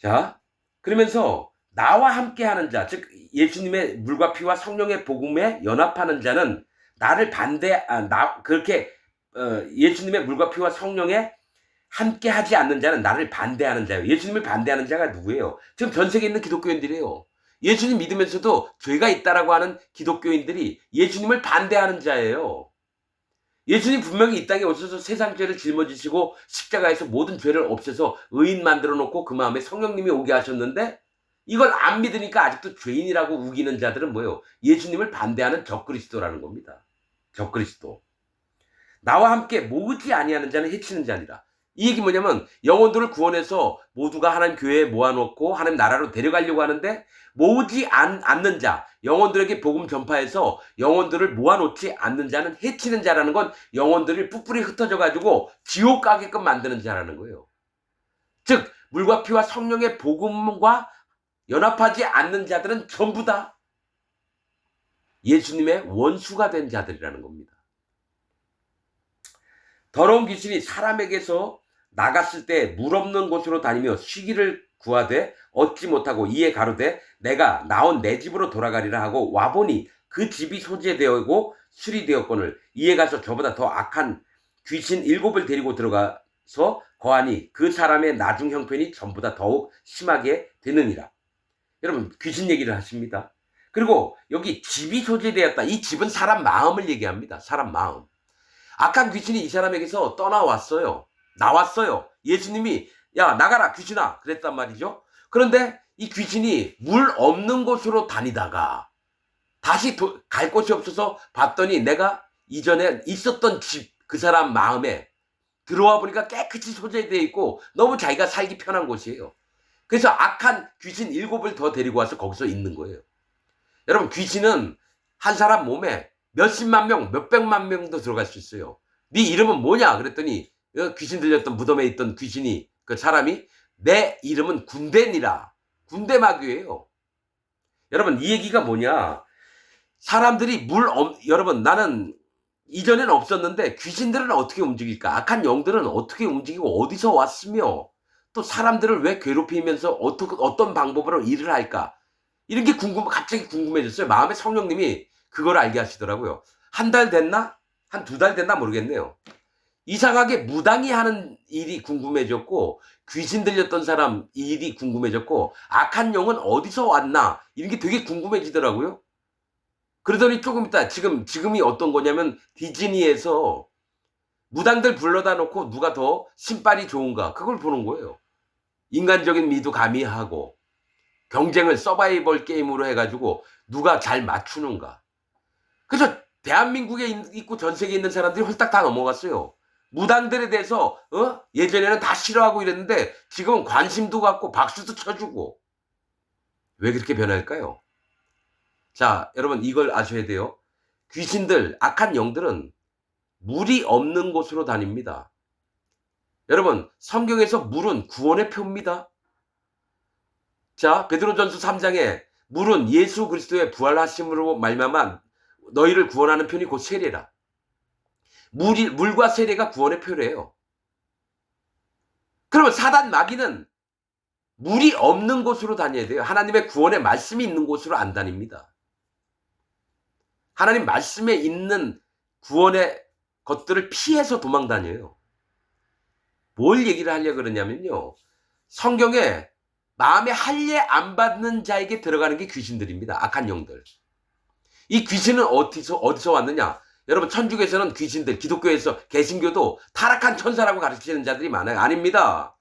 자, 그러면서 나와 함께 하는 자, 즉 예수님의 물과 피와 성령의 복음에 연합하는 자는 나를 예수님의 물과 피와 성령에 함께 하지 않는 자는 나를 반대하는 자예요. 예수님을 반대하는 자가 누구예요? 지금 전 세계에 있는 기독교인들이에요. 예수님 믿으면서도 죄가 있다라고 하는 기독교인들이 예수님을 반대하는 자예요. 예수님 분명히 이 땅에 오셔서 세상 죄를 짊어지시고 십자가에서 모든 죄를 없애서 의인 만들어 놓고 그 마음에 성령님이 오게 하셨는데 이걸 안 믿으니까 아직도 죄인이라고 우기는 자들은 뭐예요? 예수님을 반대하는 적그리스도라는 겁니다. 적그리스도. 나와 함께 모으지 아니하는 자는 해치는 자니라. 이 얘기 뭐냐면 영혼들을 구원해서 모두가 하나님 교회에 모아놓고 하나님 나라로 데려가려고 하는데 모으지 않는 자, 영혼들에게 복음 전파해서 영혼들을 모아놓지 않는 자는 해치는 자라는 건 영혼들을 뿔뿔이 흩어져 가지고 지옥 가게끔 만드는 자라는 거예요. 즉 물과 피와 성령의 복음과 연합하지 않는 자들은 전부 다 예수님의 원수가 된 자들이라는 겁니다. 더러운 귀신이 사람에게서 나갔을 때 물 없는 곳으로 다니며 쉬기를 구하되 얻지 못하고 이에 가로되 내가 나온 내 집으로 돌아가리라 하고 와보니 그 집이 소재되었고 수리되었거늘 이에 가서 저보다 더 악한 귀신 7을 데리고 들어가서 거하니 그 사람의 나중 형편이 전보다 더욱 심하게 되느니라. 여러분 귀신 얘기를 하십니다. 그리고 여기 집이 소재되었다. 이 집은 사람 마음을 얘기합니다. 사람 마음. 악한 귀신이 이 사람에게서 떠나왔어요. 나왔어요. 예수님이 야 나가라 귀신아 그랬단 말이죠. 그런데 이 귀신이 물 없는 곳으로 다니다가 다시 갈 곳이 없어서 봤더니 내가 이전에 있었던 집 그 사람 마음에 들어와 보니까 깨끗이 소재되어 있고 너무 자기가 살기 편한 곳이에요. 그래서 악한 귀신 7을 더 데리고 와서 거기서 있는 거예요. 여러분 귀신은 한 사람 몸에 몇십만 명, 몇백만 명도 들어갈 수 있어요. 네 이름은 뭐냐? 그랬더니 귀신 들렸던 무덤에 있던 귀신이 그 사람이 내 이름은 군대니라. 군대 마귀예요. 여러분 이 얘기가 뭐냐? 사람들이 여러분, 나는 이전에는 없었는데 귀신들은 어떻게 움직일까? 악한 영들은 어떻게 움직이고 어디서 왔으며 또 사람들을 왜 괴롭히면서 어떤 방법으로 일을 할까? 이런 게 갑자기 궁금해졌어요. 마음에 성령님이 그걸 알게 하시더라고요. 한 달 됐나? 한 두 달 됐나 모르겠네요. 이상하게 무당이 하는 일이 궁금해졌고 귀신 들렸던 사람 일이 궁금해졌고 악한 영은 어디서 왔나? 이런 게 되게 궁금해지더라고요. 그러더니 조금 있다 지금이 어떤 거냐면 디즈니에서 무당들 불러다 놓고 누가 더 신발이 좋은가 그걸 보는 거예요. 인간적인 미도 가미하고 경쟁을 서바이벌 게임으로 해가지고 누가 잘 맞추는가. 그래서 대한민국에 있고 전 세계에 있는 사람들이 홀딱 다 넘어갔어요. 무당들에 대해서 예전에는 다 싫어하고 이랬는데 지금은 관심도 갖고 박수도 쳐주고. 왜 그렇게 변할까요? 자, 여러분 이걸 아셔야 돼요. 귀신들, 악한 영들은 물이 없는 곳으로 다닙니다. 여러분, 성경에서 물은 구원의 표입니다. 자, 베드로전서 3장에 물은 예수 그리스도의 부활하심으로 말미암아 너희를 구원하는 편이 곧 세례라. 물과 세례가 구원의 표래요. 그러면 사단 마귀는 물이 없는 곳으로 다녀야 돼요. 하나님의 구원의 말씀이 있는 곳으로 안 다닙니다. 하나님 말씀에 있는 구원의 것들을 피해서 도망 다녀요. 뭘 얘기를 하려고 그러냐면요. 성경에 마음에 할례 안 받는 자에게 들어가는 게 귀신들입니다. 악한 영들. 이 귀신은 어디서 왔느냐? 여러분 천주교에서는 귀신들, 기독교에서 개신교도 타락한 천사라고 가르치는 자들이 많아요. 아닙니다.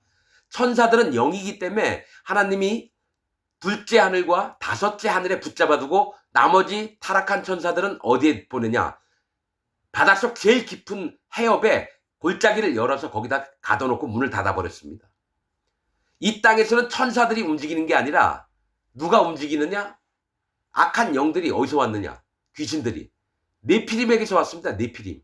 천사들은 영이기 때문에 하나님이 둘째 하늘과 다섯째 하늘에 붙잡아두고 나머지 타락한 천사들은 어디에 보내냐? 바닷속 제일 깊은 해협에 골짜기를 열어서 거기다 가둬놓고 문을 닫아버렸습니다. 이 땅에서는 천사들이 움직이는 게 아니라 누가 움직이느냐? 악한 영들이 어디서 왔느냐? 귀신들이. 네피림에게서 왔습니다. 네피림.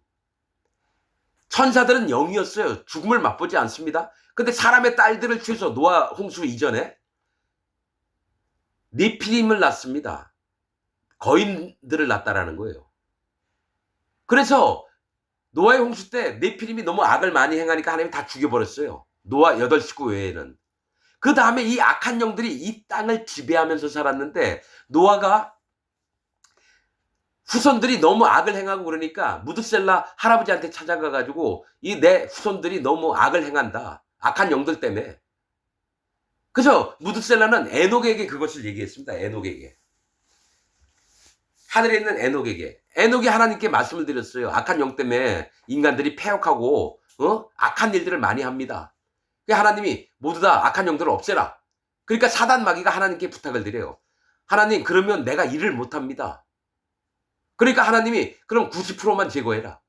천사들은 영이었어요. 죽음을 맛보지 않습니다. 근데 사람의 딸들을 취해서 노아 홍수 이전에 네피림을 낳습니다. 거인들을 낳았다라는 거예요. 그래서 노아의 홍수 때 네피림이 너무 악을 많이 행하니까 하나님이 다 죽여버렸어요. 노아 8식구 외에는. 그 다음에 이 악한 영들이 이 땅을 지배하면서 살았는데 노아가 후손들이 너무 악을 행하고 그러니까 무드셀라 할아버지한테 찾아가가지고 이 내 후손들이 너무 악을 행한다. 악한 영들 때문에. 그래서 무드셀라는 에녹에게 그것을 얘기했습니다. 에녹에게. 하늘에 있는 에녹에게. 에녹이 하나님께 말씀을 드렸어요. 악한 영 때문에 인간들이 패역하고 악한 일들을 많이 합니다. 하나님이 모두 다 악한 영들을 없애라. 그러니까 사단 마귀가 하나님께 부탁을 드려요. 하나님 그러면 내가 일을 못합니다. 그러니까 하나님이 그럼 90%만 제거해라.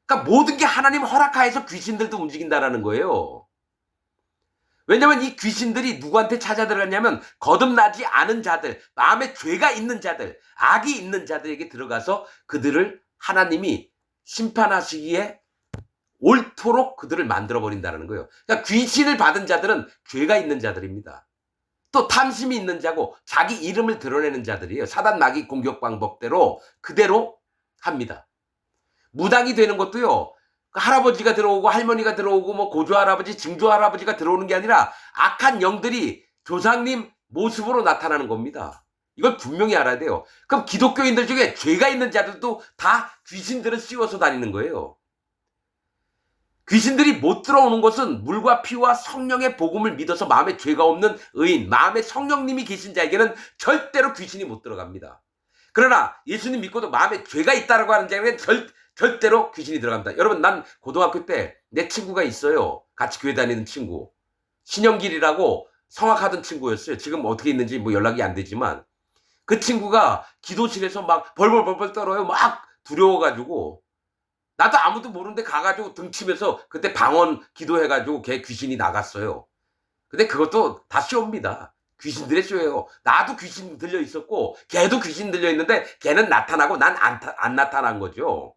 그러니까 모든 게 하나님 허락하에서 귀신들도 움직인다라는 거예요. 왜냐면 이 귀신들이 누구한테 찾아들었냐면 거듭나지 않은 자들, 마음에 죄가 있는 자들, 악이 있는 자들에게 들어가서 그들을 하나님이 심판하시기에 옳도록 그들을 만들어버린다는 거예요. 그러니까 귀신을 받은 자들은 죄가 있는 자들입니다. 또 탐심이 있는 자고 자기 이름을 드러내는 자들이에요. 사단 마귀 공격 방법대로 그대로 합니다. 무당이 되는 것도요. 할아버지가 들어오고 할머니가 들어오고 뭐 고조할아버지 증조할아버지가 들어오는 게 아니라 악한 영들이 조상님 모습으로 나타나는 겁니다. 이걸 분명히 알아야 돼요. 그럼 기독교인들 중에 죄가 있는 자들도 다 귀신들을 씌워서 다니는 거예요. 귀신들이 못 들어오는 것은 물과 피와 성령의 복음을 믿어서 마음에 죄가 없는 의인, 마음에 성령님이 계신 자에게는 절대로 귀신이 못 들어갑니다. 그러나 예수님 믿고도 마음에 죄가 있다라고 하는 자에게는 절대로 귀신이 들어갑니다. 여러분, 난 고등학교 때 내 친구가 있어요. 같이 교회 다니는 친구. 신영길이라고 성악하던 친구였어요. 지금 어떻게 있는지 뭐 연락이 안 되지만 그 친구가 기도실에서 막 벌벌벌벌 떨어요. 막 두려워가지고 나도 아무도 모르는데 가가지고 등치면서 그때 방언 기도해가지고 걔 귀신이 나갔어요. 근데 그것도 다 쇼입니다. 귀신들의 쇼예요. 나도 귀신 들려 있었고 걔도 귀신 들려 있는데 걔는 나타나고 난 안 나타난 거죠.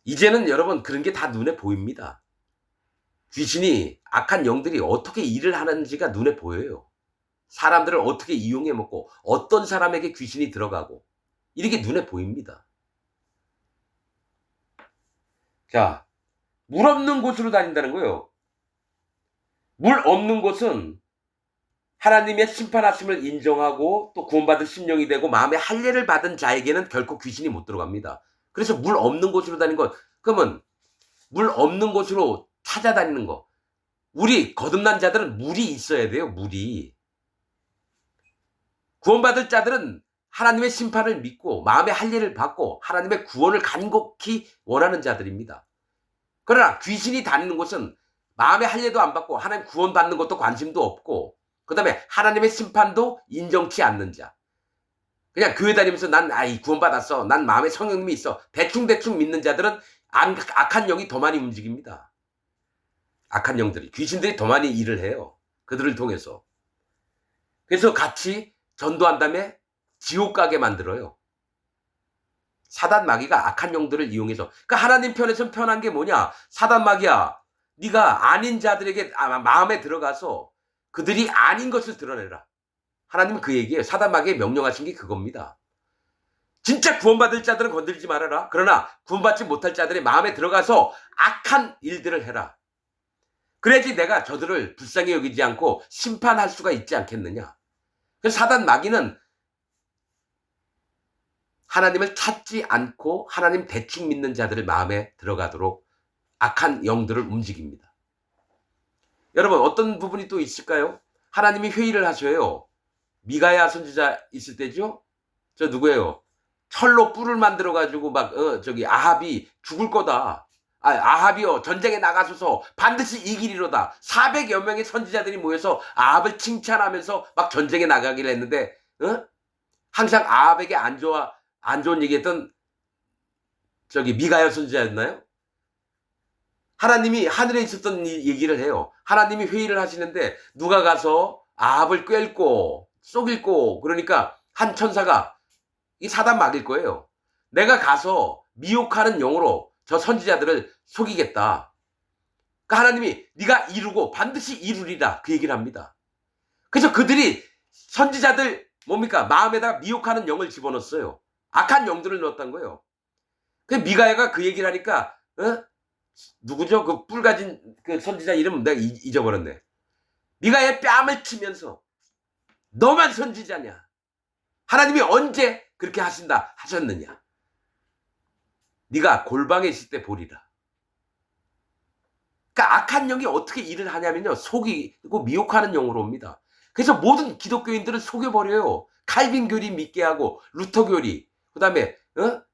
이제는 여러분 그런 게 다 눈에 보입니다. 귀신이 악한 영들이 어떻게 일을 하는지가 눈에 보여요. 사람들을 어떻게 이용해 먹고 어떤 사람에게 귀신이 들어가고 이렇게 눈에 보입니다. 자, 물 없는 곳으로 다닌다는 거예요. 물 없는 곳은 하나님의 심판하심을 인정하고 또 구원받을 심령이 되고 마음의 할례를 받은 자에게는 결코 귀신이 못 들어갑니다. 그래서 물 없는 곳으로 다니는 것, 그러면 물 없는 곳으로 찾아다니는 거. 우리 거듭난 자들은 물이 있어야 돼요. 물이. 구원받을 자들은 하나님의 심판을 믿고 마음의 할례를 받고 하나님의 구원을 간곡히 원하는 자들입니다. 그러나 귀신이 다니는 곳은 마음의 할례도 안 받고 하나님 구원받는 것도 관심도 없고 그다음에 하나님의 심판도 인정치 않는 자. 그냥 교회 다니면서 난 구원받았어. 난 마음에 성령님이 있어. 대충대충 믿는 자들은 악한 영이 더 많이 움직입니다. 악한 영들이. 귀신들이 더 많이 일을 해요. 그들을 통해서. 그래서 같이 전도한 다음에 지옥 가게 만들어요. 사단 마귀가 악한 영들을 이용해서. 그러니까 하나님 편에서는 편한 게 뭐냐. 사단 마귀야. 네가 아닌 자들에게 마음에 들어가서 그들이 아닌 것을 드러내라. 하나님은 그 얘기예요. 사단 마귀에 명령하신 게 그겁니다. 진짜 구원받을 자들은 건들지 말아라. 그러나 구원받지 못할 자들의 마음에 들어가서 악한 일들을 해라. 그래야지 내가 저들을 불쌍히 여기지 않고 심판할 수가 있지 않겠느냐. 그래서 사단 마귀는 하나님을 찾지 않고 하나님 대충 믿는 자들의 마음에 들어가도록 악한 영들을 움직입니다. 여러분 어떤 부분이 또 있을까요? 하나님이 회의를 하셔요. 미가야 선지자 있을 때죠. 저 누구예요? 철로 뿔을 만들어 가지고 막 아합이 죽을 거다. 아합이요 전쟁에 나가소서 반드시 이기리로다. 400여 명의 선지자들이 모여서 아합을 칭찬하면서 막 전쟁에 나가기를 했는데 항상 아합에게 안 좋은 얘기했던 미가야 선지자였나요? 하나님이 하늘에 있었던 얘기를 해요. 하나님이 회의를 하시는데 누가 가서 아합을 꿰고 속일고 그러니까 한 천사가 이 사단 마귀일 거예요. 내가 가서 미혹하는 영으로 저 선지자들을 속이겠다. 그러니까 하나님이 네가 이루고 반드시 이루리라 그 얘기를 합니다. 그래서 그들이 선지자들 뭡니까? 마음에다가 미혹하는 영을 집어넣었어요. 악한 영들을 넣었던 거예요. 그 미가야가 그 얘기를 하니까 누구죠? 그 뿔 가진 그 선지자 이름 내가 잊어버렸네. 미가야의 뺨을 치면서 너만 선지자냐? 하나님이 언제 그렇게 하셨느냐? 네가 골방에 있을 때 보리라. 그러니까 악한 영이 어떻게 일을 하냐면요. 속이고 미혹하는 영으로 옵니다. 그래서 모든 기독교인들을 속여버려요. 칼빈 교리 믿게 하고 루터 교리, 그다음에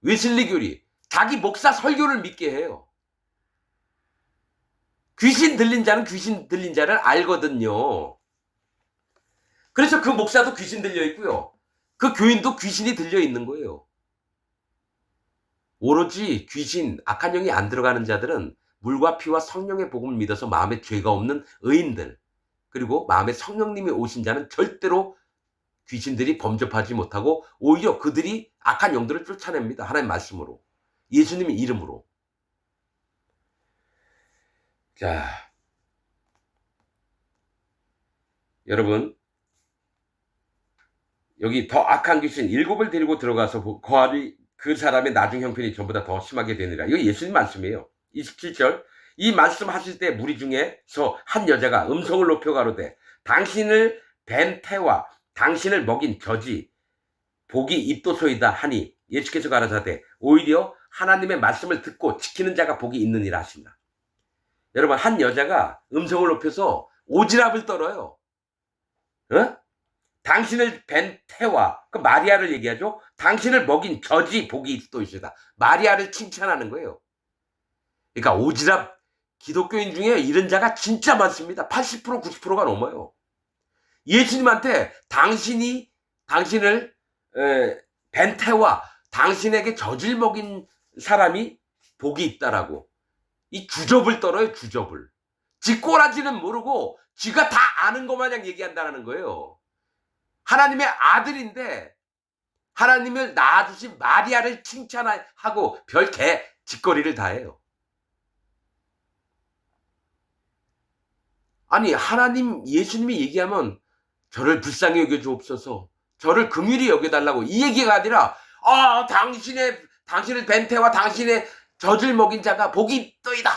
웨슬리 교리, 자기 목사 설교를 믿게 해요. 귀신 들린 자는 귀신 들린 자를 알거든요. 그래서 그 목사도 귀신 들려 있고요. 그 교인도 귀신이 들려 있는 거예요. 오로지 귀신, 악한 영이 안 들어가는 자들은 물과 피와 성령의 복음을 믿어서 마음에 죄가 없는 의인들, 그리고 마음에 성령님이 오신 자는 절대로 귀신들이 범접하지 못하고 오히려 그들이 악한 영들을 쫓아냅니다. 하나님 말씀으로. 예수님의 이름으로. 자, 여러분 여기 더 악한 귀신 7을 데리고 들어가서 거하리 그 사람의 나중 형편이 전보다 더 심하게 되니라. 이거 예수님 말씀이에요. 27절. 이 말씀하실 때 무리 중에서 한 여자가 음성을 높여 가로되 당신을 뵌 태와 당신을 먹인 저지 복이 있도소이다 하니 예수께서 가라사대 오히려 하나님의 말씀을 듣고 지키는 자가 복이 있느니라 하신다. 여러분 한 여자가 음성을 높여서 오지랖을 떨어요. 당신을 뵌 태와 그 마리아를 얘기하죠. 당신을 먹인 저지 복이 있도소이다. 마리아를 칭찬하는 거예요. 그러니까 오지랖 기독교인 중에 이런 자가 진짜 많습니다. 80% 90%가 넘어요. 예수님한테 당신을 뵌 태와 당신에게 젖을 먹인 사람이 복이 있다라고 이 주접을 떨어요. 주접을. 지 꼬라지는 모르고 지가 다 아는 것 마냥 얘기한다는 거예요. 하나님의 아들인데 하나님을 낳아주신 마리아를 칭찬하고 별개 짓거리를 다 해요. 아니 하나님 예수님이 얘기하면 저를 불쌍히 여겨주옵소서. 저를 긍휼히 여겨달라고 이 얘기가 아니라 당신의 벤태와 당신의 젖을 먹인 자가 복이 있더이다.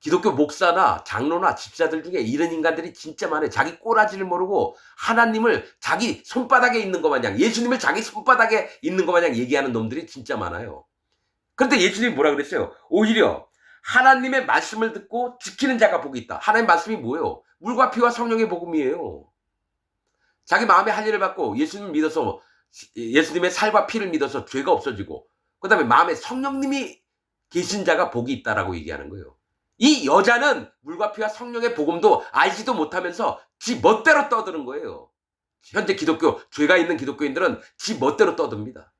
기독교 목사나 장로나 집사들 중에 이런 인간들이 진짜 많아요. 자기 꼬라지를 모르고 하나님을 자기 손바닥에 있는 것 마냥, 예수님을 자기 손바닥에 있는 것 마냥 얘기하는 놈들이 진짜 많아요. 그런데 예수님이 뭐라 그랬어요? 오히려 하나님의 말씀을 듣고 지키는 자가 복이 있다. 하나님의 말씀이 뭐예요? 물과 피와 성령의 복음이에요. 자기 마음에 할 일을 받고 예수님을 믿어서, 예수님의 살과 피를 믿어서 죄가 없어지고, 그 다음에 마음에 성령님이 계신 자가 복이 있다라고 얘기하는 거예요. 이 여자는 물과 피와 성령의 복음도 알지도 못하면서 지 멋대로 떠드는 거예요. 현재 죄가 있는 기독교인들은 지 멋대로 떠듭니다.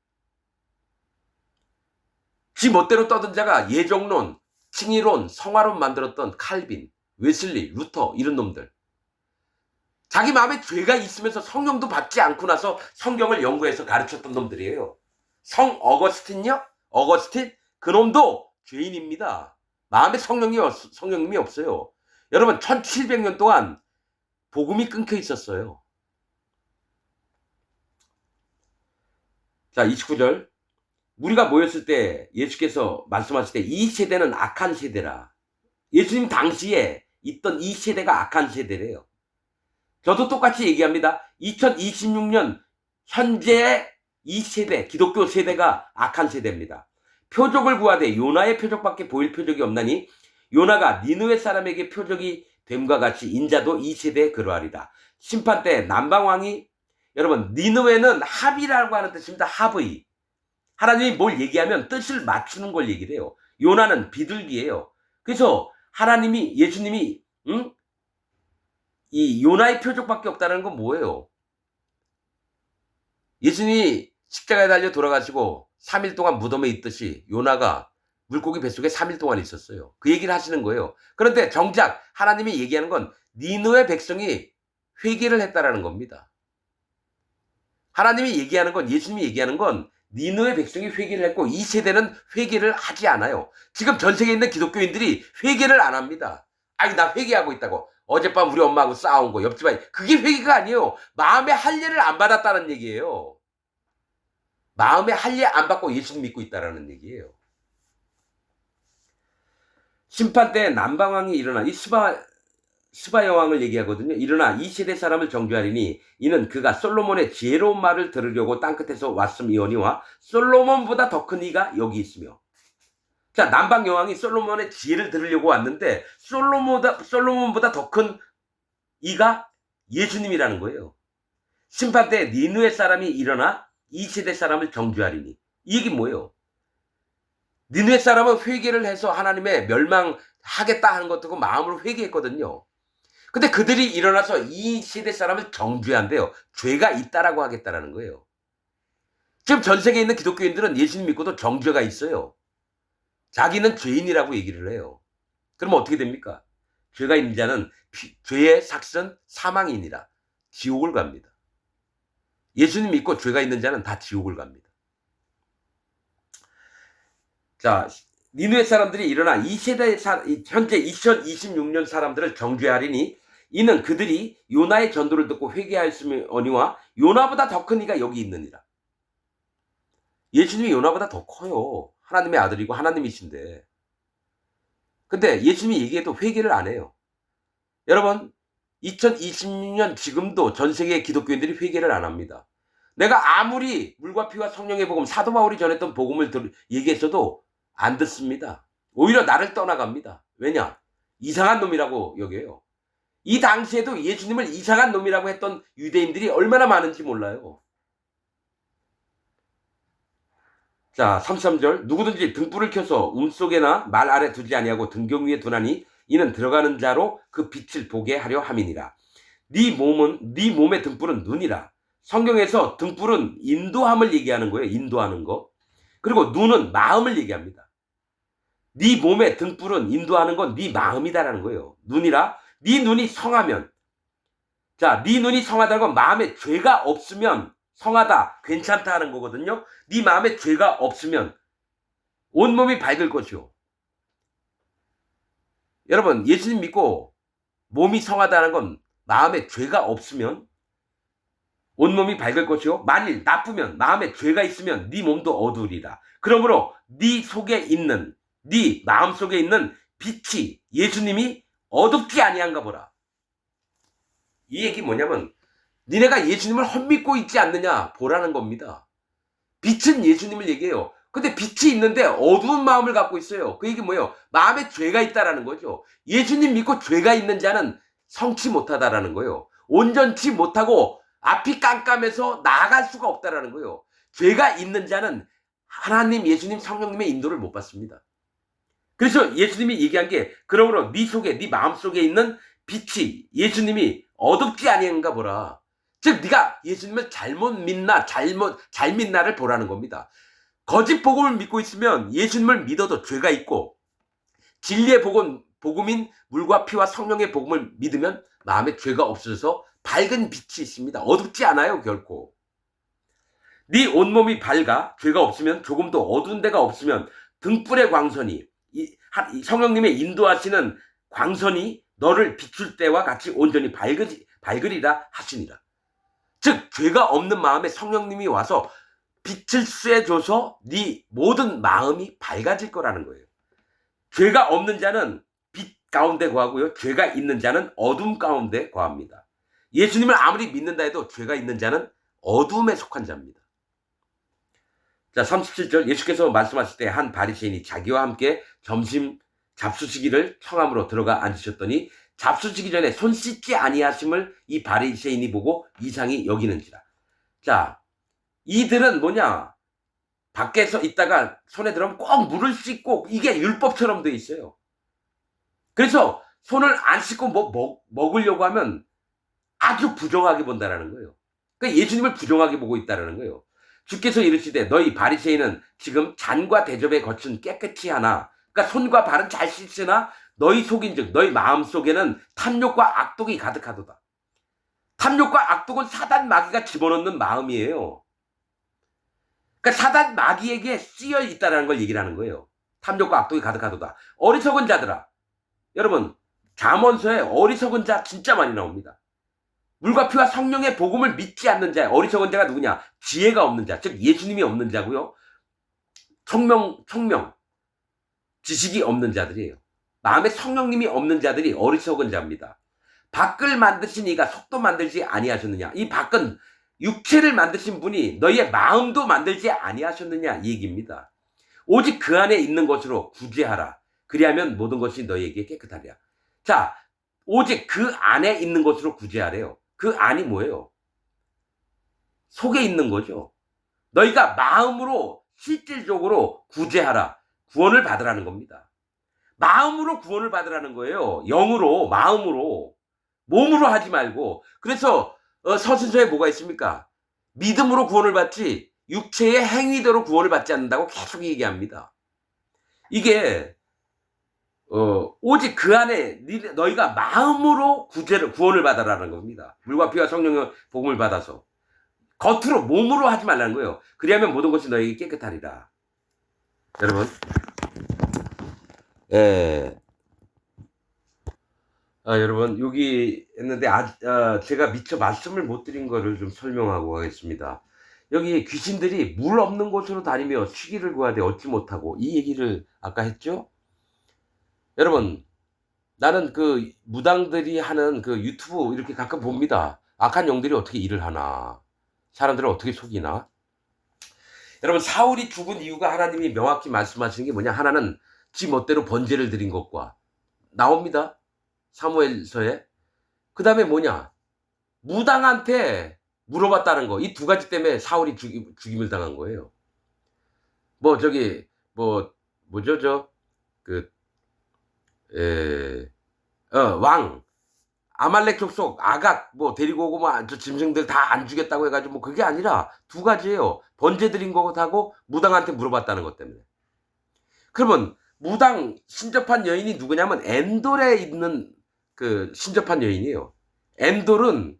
지 멋대로 떠든 자가 예정론, 칭의론, 성화론 만들었던 칼빈, 웨슬리, 루터 이런 놈들. 자기 마음에 죄가 있으면서 성령도 받지 않고 나서 성경을 연구해서 가르쳤던 놈들이에요. 성 어거스틴요? 어거스틴? 그놈도 죄인입니다. 마음에 성령님이 없어요. 여러분 1700년 동안 복음이 끊겨 있었어요. 자, 29절. 우리가 모였을 때 예수께서 말씀하실 때 이 세대는 악한 세대라. 예수님 당시에 있던 이 세대가 악한 세대래요. 저도 똑같이 얘기합니다. 2026년 현재의 이 세대, 기독교 세대가 악한 세대입니다. 표적을 구하되 요나의 표적밖에 보일 표적이 없나니 요나가 니느웨 사람에게 표적이 됨과 같이 인자도 이 세대에 그러하리라. 심판 때 남방왕이, 여러분 니느웨는 합이라고 하는 뜻입니다. 합의. 하나님이 뭘 얘기하면 뜻을 맞추는 걸 얘기를 해요. 요나는 비둘기예요. 그래서 예수님이 이 요나의 표적밖에 없다는 건 뭐예요? 예수님이 십자가에 달려 돌아가시고 3일 동안 무덤에 있듯이 요나가 물고기 뱃속에 3일 동안 있었어요. 그 얘기를 하시는 거예요. 그런데 정작 하나님이 얘기하는 건 니느웨 백성이 회개를 했다라는 겁니다. 하나님이 얘기하는 건, 예수님이 얘기하는 건 니느웨 백성이 회개를 했고 이 세대는 회개를 하지 않아요. 지금 전 세계에 있는 기독교인들이 회개를 안 합니다. 아니 나 회개하고 있다고. 어젯밤 우리 엄마하고 싸운 거 옆집안이. 그게 회개가 아니에요. 마음에 할례를 안 받았다는 얘기예요. 마음에 할례 안 받고 예수님 믿고 있다라는 얘기예요. 심판 때 남방왕이 일어나, 이 스바 여왕을 얘기하거든요. 일어나 이 세대 사람을 정죄하리니 이는 그가 솔로몬의 지혜로운 말을 들으려고 땅끝에서 왔음이오니와 솔로몬보다 더 큰 이가 여기 있으며. 자, 남방 여왕이 솔로몬의 지혜를 들으려고 왔는데 솔로몬보다 더 큰 이가 예수님이라는 거예요. 심판 때 니느웨 사람이 일어나 이 세대 사람을 정죄하리니. 이 얘기 뭐예요? 니느웨 사람은 회개를 해서 하나님의 멸망하겠다 하는 것도 마음으로 회개했거든요. 근데 그들이 일어나서 이 세대 사람을 정죄한대요. 죄가 있다라고 하겠다라는 거예요. 지금 전 세계에 있는 기독교인들은 예수님 믿고도 정죄가 있어요. 자기는 죄인이라고 얘기를 해요. 그러면 어떻게 됩니까? 죄가 있는 자는 죄의 삭은 사망이니라. 지옥을 갑니다. 예수님 믿고 죄가 있는 자는 다 지옥을 갑니다. 자, 니느웨 사람들이 일어나 이 세대 현재 2026년 사람들을 정죄하리니 이는 그들이 요나의 전도를 듣고 회개하였으니와 요나보다 더 큰 이가 여기 있느니라. 예수님이 요나보다 더 커요. 하나님의 아들이고 하나님이신데. 근데 예수님이 얘기해도 회개를 안 해요. 여러분 2026년 지금도 전 세계의 기독교인들이 회개를 안 합니다. 내가 아무리 물과 피와 성령의 복음, 사도 바울이 전했던 복음을 얘기했어도 안 듣습니다. 오히려 나를 떠나갑니다. 왜냐? 이상한 놈이라고 여겨요. 이 당시에도 예수님을 이상한 놈이라고 했던 유대인들이 얼마나 많은지 몰라요. 자, 33절. 누구든지 등불을 켜서 속에나 말 아래 두지 아니하고 등경 위에 두나니 이는 들어가는 자로 그 빛을 보게 하려 함이니라. 네 몸의 등불은 눈이라. 성경에서 등불은 인도함을 얘기하는 거예요. 인도하는 거. 그리고 눈은 마음을 얘기합니다. 네 몸의 등불은 인도하는 건 네 마음이다라는 거예요. 눈이라. 네 눈이 성하면, 자, 네 눈이 성하다는 건 마음에 죄가 없으면 성하다, 괜찮다 하는 거거든요. 네 마음에 죄가 없으면 온몸이 밝을 것이요. 여러분, 예수님 믿고 몸이 성하다는 건 마음에 죄가 없으면 온몸이 밝을 것이요 만일 나쁘면 마음에 죄가 있으면 네 몸도 어두우리라. 그러므로 네 속에 있는 네 마음속에 있는 빛이 예수님이 어둡지 아니한가 보라. 이 얘기 뭐냐면 니네가 예수님을 헛믿고 있지 않느냐 보라는 겁니다. 빛은 예수님을 얘기해요. 근데 빛이 있는데 어두운 마음을 갖고 있어요. 그 얘기 뭐예요? 마음에 죄가 있다라는 거죠. 예수님 믿고 죄가 있는 자는 성치 못하다라는 거예요. 온전치 못하고 앞이 깜깜해서 나아갈 수가 없다라는 거예요. 죄가 있는 자는 하나님, 예수님, 성령님의 인도를 못 받습니다. 그래서 예수님이 얘기한 게 그러므로 네 속에 네 마음속에 있는 빛이 예수님이 어둡지 아니한가 보라. 즉 네가 예수님을 잘못 믿나 잘 믿나를 보라는 겁니다. 거짓 복음을 믿고 있으면 예수님을 믿어도 죄가 있고 진리의 복음인 물과 피와 성령의 복음을 믿으면 마음에 죄가 없어져서 밝은 빛이 있습니다. 어둡지 않아요 결코. 네 온몸이 밝아 죄가 없으면 조금도 어두운 데가 없으면 등불의 광선이 성령님의 인도하시는 광선이 너를 비출 때와 같이 온전히 밝으리라 하시니라. 즉 죄가 없는 마음에 성령님이 와서 빛을 쐬줘서 네 모든 마음이 밝아질 거라는 거예요. 죄가 없는 자는 빛 가운데 거하고요. 죄가 있는 자는 어둠 가운데 거합니다. 예수님을 아무리 믿는다 해도 죄가 있는 자는 어둠에 속한 자입니다. 자, 37절 예수께서 말씀하실 때 한 바리새인이 자기와 함께 점심 잡수시기를 청함으로 들어가 앉으셨더니 잡수시기 전에 손 씻지 아니하심을 이 바리새인이 보고 이상히 여기는지라. 자, 이들은 뭐냐? 밖에서 있다가 손에 들어오면 꼭 물을 씻고 이게 율법처럼 돼 있어요. 그래서 손을 안 씻고 먹으려고 하면 아주 부정하게 본다라는 거예요. 그러니까 예수님을 부정하게 보고 있다라는 거예요. 주께서 이르시되 너희 바리새인은 지금 잔과 대접의 겉은 깨끗이 하나 그러니까 손과 발은 잘 씻으나 너희 속인즉 너희 마음속에는 탐욕과 악독이 가득하도다. 탐욕과 악독은 사단 마귀가 집어넣는 마음이에요. 그러니까 사단 마귀에게 쓰여 있다는 걸 얘기를 하는 거예요. 탐욕과 악독이 가득하도다. 어리석은 자들아. 여러분 잠언서에 어리석은 자 진짜 많이 나옵니다. 물과 피와 성령의 복음을 믿지 않는 자, 어리석은 자가 누구냐? 지혜가 없는 자, 즉 예수님이 없는 자고요. 청명, 지식이 없는 자들이에요. 마음에 성령님이 없는 자들이 어리석은 자입니다. 밖을 만드신 이가 속도 만들지 아니하셨느냐? 이 밖은 육체를 만드신 분이 너희의 마음도 만들지 아니하셨느냐? 이 얘기입니다. 오직 그 안에 있는 것으로 구제하라. 그리하면 모든 것이 너희에게 깨끗하리라. 자, 오직 그 안에 있는 것으로 구제하래요. 그 안이 뭐예요? 속에 있는 거죠. 너희가 마음으로 실질적으로 구제하라. 구원을 받으라는 겁니다. 마음으로 구원을 받으라는 거예요. 영으로, 마음으로. 몸으로 하지 말고. 그래서 서신서에 뭐가 있습니까? 믿음으로 구원을 받지 육체의 행위대로 구원을 받지 않는다고 계속 얘기합니다. 이게 오직 그 안에 너희가 마음으로 구원을 받아라는 겁니다. 물과 피와 성령의 복음을 받아서 겉으로 몸으로 하지 말라는 거예요. 그리하면 모든 것이 너희에게 깨끗하리라. 여러분, 여러분 여기 했는데 제가 미처 말씀을 못 드린 거를 좀 설명하고 가겠습니다. 여기 귀신들이 물 없는 곳으로 다니며 쉬기를 구하되 얻지 못하고 이 얘기를 아까 했죠? 여러분 나는 그 무당들이 하는 그 유튜브 이렇게 가끔 봅니다. 악한 영들이 어떻게 일을 하나, 사람들을 어떻게 속이나. 여러분 사울이 죽은 이유가 하나님이 명확히 말씀하시는 게 뭐냐? 하나는 지 멋대로 번제를 드린 것과 나옵니다. 사무엘서에. 그 다음에 뭐냐? 무당한테 물어봤다는 거. 이 두 가지 때문에 사울이 죽임을 당한 거예요. 왕 아말렉 족속 아각 데리고 오고 저 짐승들 다 안 죽였다고 해가지고 그게 아니라 두 가지예요. 번제 드린 것하고 무당한테 물어봤다는 것 때문에. 그러면 무당 신접한 여인이 누구냐면 엔돌에 있는 그 신접한 여인이에요. 엔돌은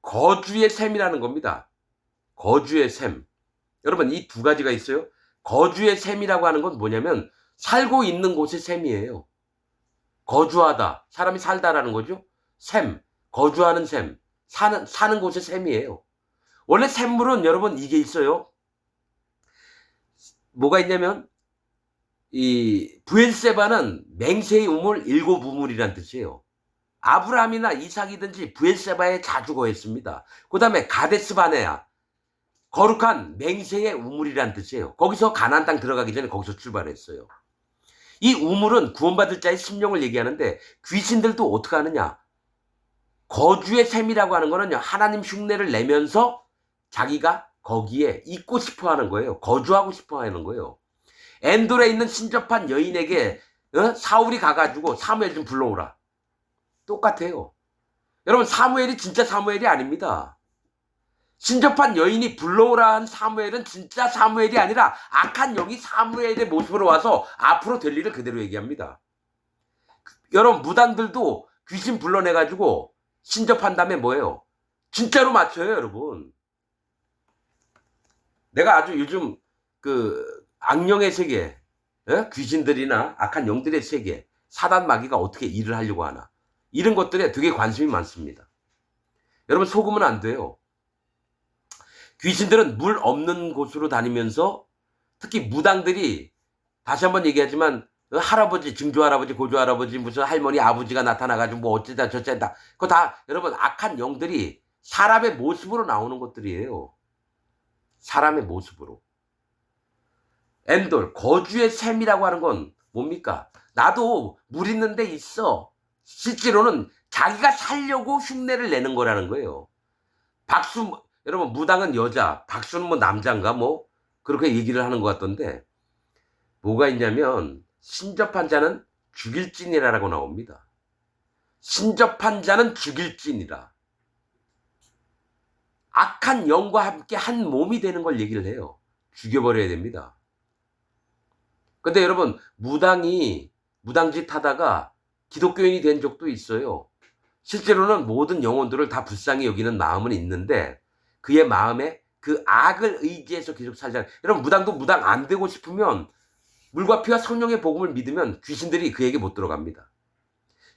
거주의 셈이라는 겁니다. 거주의 셈. 여러분 이 두 가지가 있어요. 거주의 셈이라고 하는 건 뭐냐면 살고 있는 곳의 셈이에요. 거주하다. 사람이 살다라는 거죠. 셈. 거주하는 셈, 사는 곳의 셈이에요. 원래 샘물은 여러분 이게 있어요. 뭐가 있냐면 이 부엘세바는 맹세의 우물 일곱 우물이란 뜻이에요. 아브라함이나 이삭이든지 부엘세바에 자주 거했습니다. 그 다음에 가데스바네아, 거룩한 맹세의 우물이란 뜻이에요. 거기서 가나안 땅 들어가기 전에 거기서 출발했어요. 이 우물은 구원받을 자의 심령을 얘기하는데 귀신들도 어떻게 하느냐. 거주의 셈이라고 하는 거는요, 하나님 흉내를 내면서 자기가 거기에 있고 싶어 하는 거예요. 거주하고 싶어 하는 거예요. 엔돌에 있는 신접한 여인에게 사울이 가가지고 사무엘 좀 불러오라. 똑같아요. 여러분, 사무엘이 진짜 사무엘이 아닙니다. 신접한 여인이 불러오라 한 사무엘은 진짜 사무엘이 아니라 악한 영이 사무엘의 모습으로 와서 앞으로 될 일을 그대로 얘기합니다. 여러분, 무당들도 귀신 불러내가지고 신접한 다음에 뭐예요? 진짜로 맞춰요, 여러분. 내가 아주 요즘 그 악령의 세계, 귀신들이나 악한 영들의 세계, 사단 마귀가 어떻게 일을 하려고 하나, 이런 것들에 되게 관심이 많습니다. 여러분, 속으면 안 돼요. 귀신들은 물 없는 곳으로 다니면서 특히 무당들이, 다시 한번 얘기하지만 할아버지, 증조할아버지, 고조할아버지, 무슨 할머니, 아버지가 나타나가지고 뭐 어쩌다 저쩌다, 그거 다 여러분 악한 영들이 사람의 모습으로 나오는 것들이에요. 사람의 모습으로. 엔돌, 거주의 셈이라고 하는 건 뭡니까? 나도 물 있는 데 있어. 실제로는 자기가 살려고 흉내를 내는 거라는 거예요. 박수, 여러분, 무당은 여자, 박수는 뭐 남자인가 뭐 그렇게 얘기를 하는 것 같던데, 뭐가 있냐면 신접한 자는 죽일진이라고 나옵니다. 신접한 자는 죽일진이라. 악한 영과 함께 한 몸이 되는 걸 얘기를 해요. 죽여버려야 됩니다. 근데 여러분, 무당짓 하다가 기독교인이 된 적도 있어요. 실제로는 모든 영혼들을 다 불쌍히 여기는 마음은 있는데 그의 마음에 그 악을 의지해서 계속 살잖아요. 여러분, 무당도 무당 안 되고 싶으면 물과 피와 성령의 복음을 믿으면 귀신들이 그에게 못 들어갑니다.